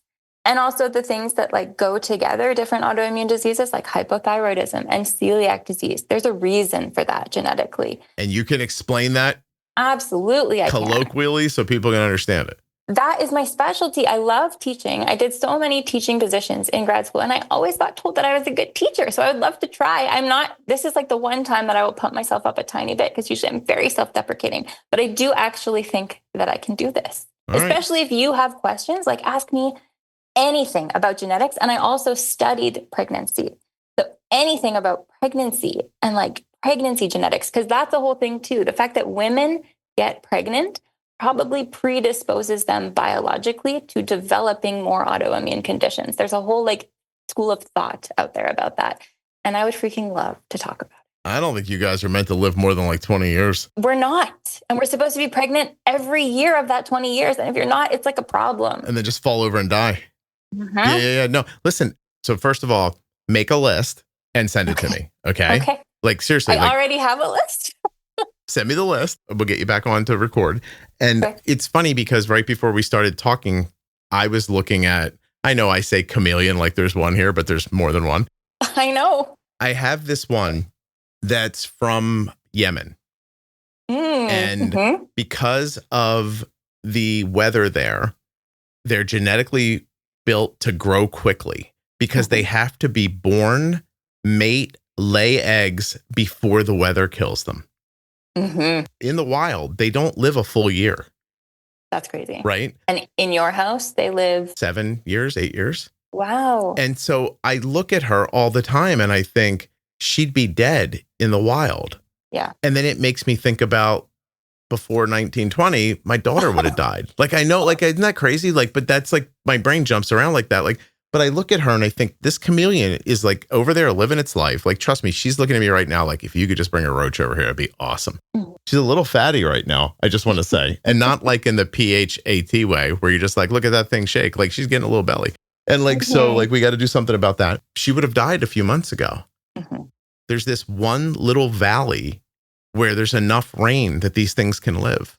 And also the things that like go together, different autoimmune diseases like hypothyroidism and celiac disease. There's a reason for that genetically. And you can explain that Absolutely, I can. colloquially so people can understand it. That is my specialty. I love teaching. I did so many teaching positions in grad school, and I always got told that I was a good teacher. So I would love to try. This is like the one time that I will pump myself up a tiny bit because usually I'm very self-deprecating, but I do actually think that I can do this. All Especially if you have questions, like ask me anything about genetics. And I also studied pregnancy. So anything about pregnancy and like pregnancy genetics, because that's the whole thing too. The fact that women get pregnant probably predisposes them biologically to developing more autoimmune conditions. There's a whole like school of thought out there about that. And I would freaking love to talk about it. I don't think you guys are meant to live more than like 20 years. We're not. And we're supposed to be pregnant every year of that 20 years. And if you're not, it's like a problem. And then just fall over and die. Mm-hmm. Yeah. No, listen. So first of all, make a list and send it to me. Okay. Okay. Like seriously. I already have a list. Send me the list. We'll get you back on to record. And Okay. It's funny because right before we started talking, I was looking at, I know I say chameleon like there's one here, but there's more than one. I know. I have this one that's from Yemen. And because of the weather there, they're genetically built to grow quickly. because they have to be born, mate, lay eggs before the weather kills them. Mm-hmm. In the wild, they don't live a full year. That's crazy. Right? And in your house, they live 7 years, 8 years. Wow. And so I look at her all the time and I think she'd be dead in the wild. Yeah. And then it makes me think about before 1920, my daughter would have died. Like, I know, like, isn't that crazy? Like, but that's like, my brain jumps around like that. Like, but I look at her and I think this chameleon is like over there living its life. Like, trust me, she's looking at me right now. Like, if you could just bring a roach over here, it'd be awesome. She's a little fatty right now, I just want to say. And not like in the PHAT way where you're just like, look at that thing shake. Like, she's getting a little belly. And like, so like, we got to do something about that. She would have died a few months ago. Mm-hmm. There's this one little valley where there's enough rain that these things can live.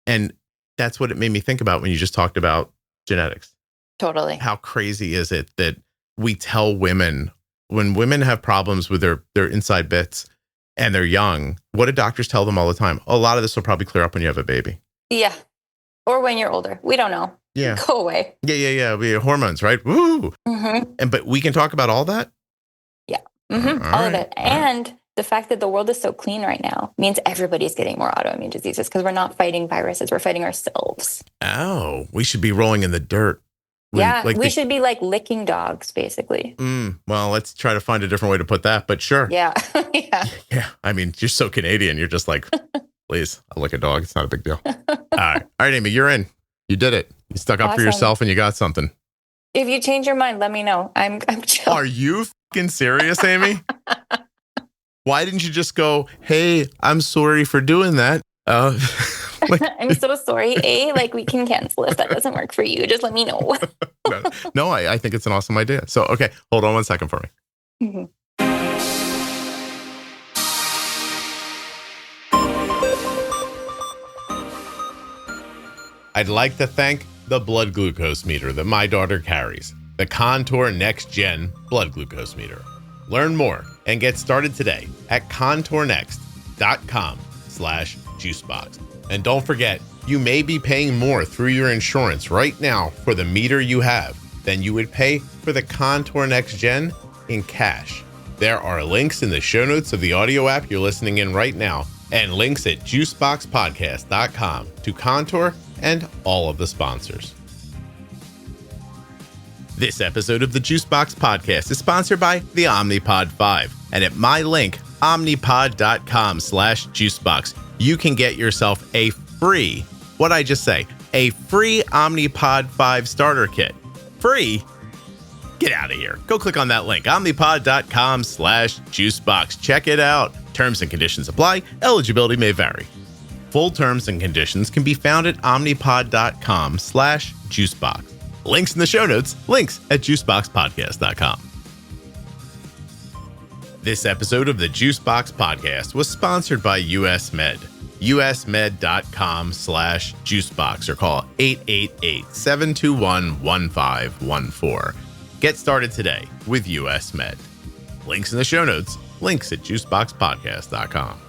And that's what it made me think about when you just talked about genetics. Totally. How crazy is it that we tell women, when women have problems with their inside bits and they're young, what do doctors tell them all the time? A lot of this will probably clear up when you have a baby. Yeah. Or when you're older. We don't know. Yeah. Go away. Yeah. We hormones, right? Woo. Mm-hmm. But we can talk about all that? Yeah. Mm-hmm. All of it. And the fact that the world is so clean right now means everybody's getting more autoimmune diseases because we're not fighting viruses. We're fighting ourselves. Oh, we should be rolling in the dirt. We should be like licking dogs, basically. Well, let's try to find a different way to put that, but sure. Yeah. Yeah. I mean, you're so Canadian. You're just like, please, I'll lick a dog. It's not a big deal. All right, Amy, you're in. You did it. You stuck up for yourself and you got something. If you change your mind, let me know. I'm chill. Are you fucking serious, Amy? Why didn't you just go, hey, I'm sorry for doing that? I'm so sorry. Like, we can cancel if that doesn't work for you. Just let me know. No, I think it's an awesome idea. So, okay, hold on 1 second for me. Mm-hmm. I'd like to thank the blood glucose meter that my daughter carries, the Contour NextGen blood glucose meter. Learn more and get started today at contournext.com/juicebox. And don't forget, you may be paying more through your insurance right now for the meter you have than you would pay for the Contour NextGen in cash. There are links in the show notes of the audio app you're listening in right now, and links at juiceboxpodcast.com to Contour and all of the sponsors. This episode of the Juicebox Podcast is sponsored by the Omnipod 5. And at my link, omnipod.com/juicebox, you can get yourself a free, what'd I just say? A free Omnipod 5 starter kit. Free? Get out of here. Go click on that link, omnipod.com/juicebox. Check it out. Terms and conditions apply. Eligibility may vary. Full terms and conditions can be found at omnipod.com/juicebox. Links in the show notes, links at juiceboxpodcast.com. This episode of the Juicebox Podcast was sponsored by US Med. usmed.com/juicebox or call 888-721-1514. Get started today with US Med. Links in the show notes, links at juiceboxpodcast.com.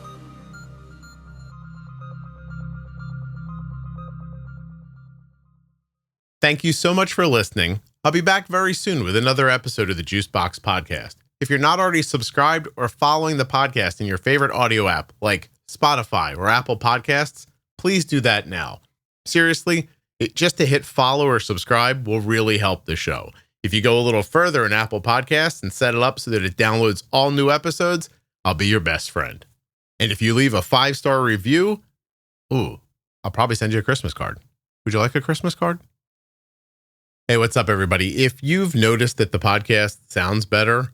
Thank you so much for listening. I'll be back very soon with another episode of the Juicebox Podcast. If you're not already subscribed or following the podcast in your favorite audio app like Spotify or Apple Podcasts, please do that now. Seriously, just to hit follow or subscribe will really help the show. If you go a little further in Apple Podcasts and set it up so that it downloads all new episodes, I'll be your best friend. And if you leave a 5-star review, I'll probably send you a Christmas card. Would you like a Christmas card? Hey, what's up, everybody? If you've noticed that the podcast sounds better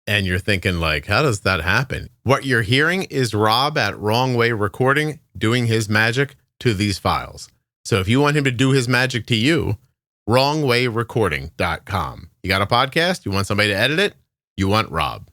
and you're thinking like, how does that happen? What you're hearing is Rob at Wrong Way Recording doing his magic to these files. So if you want him to do his magic to you, wrongwayrecording.com. You got a podcast? You want somebody to edit it? You want Rob.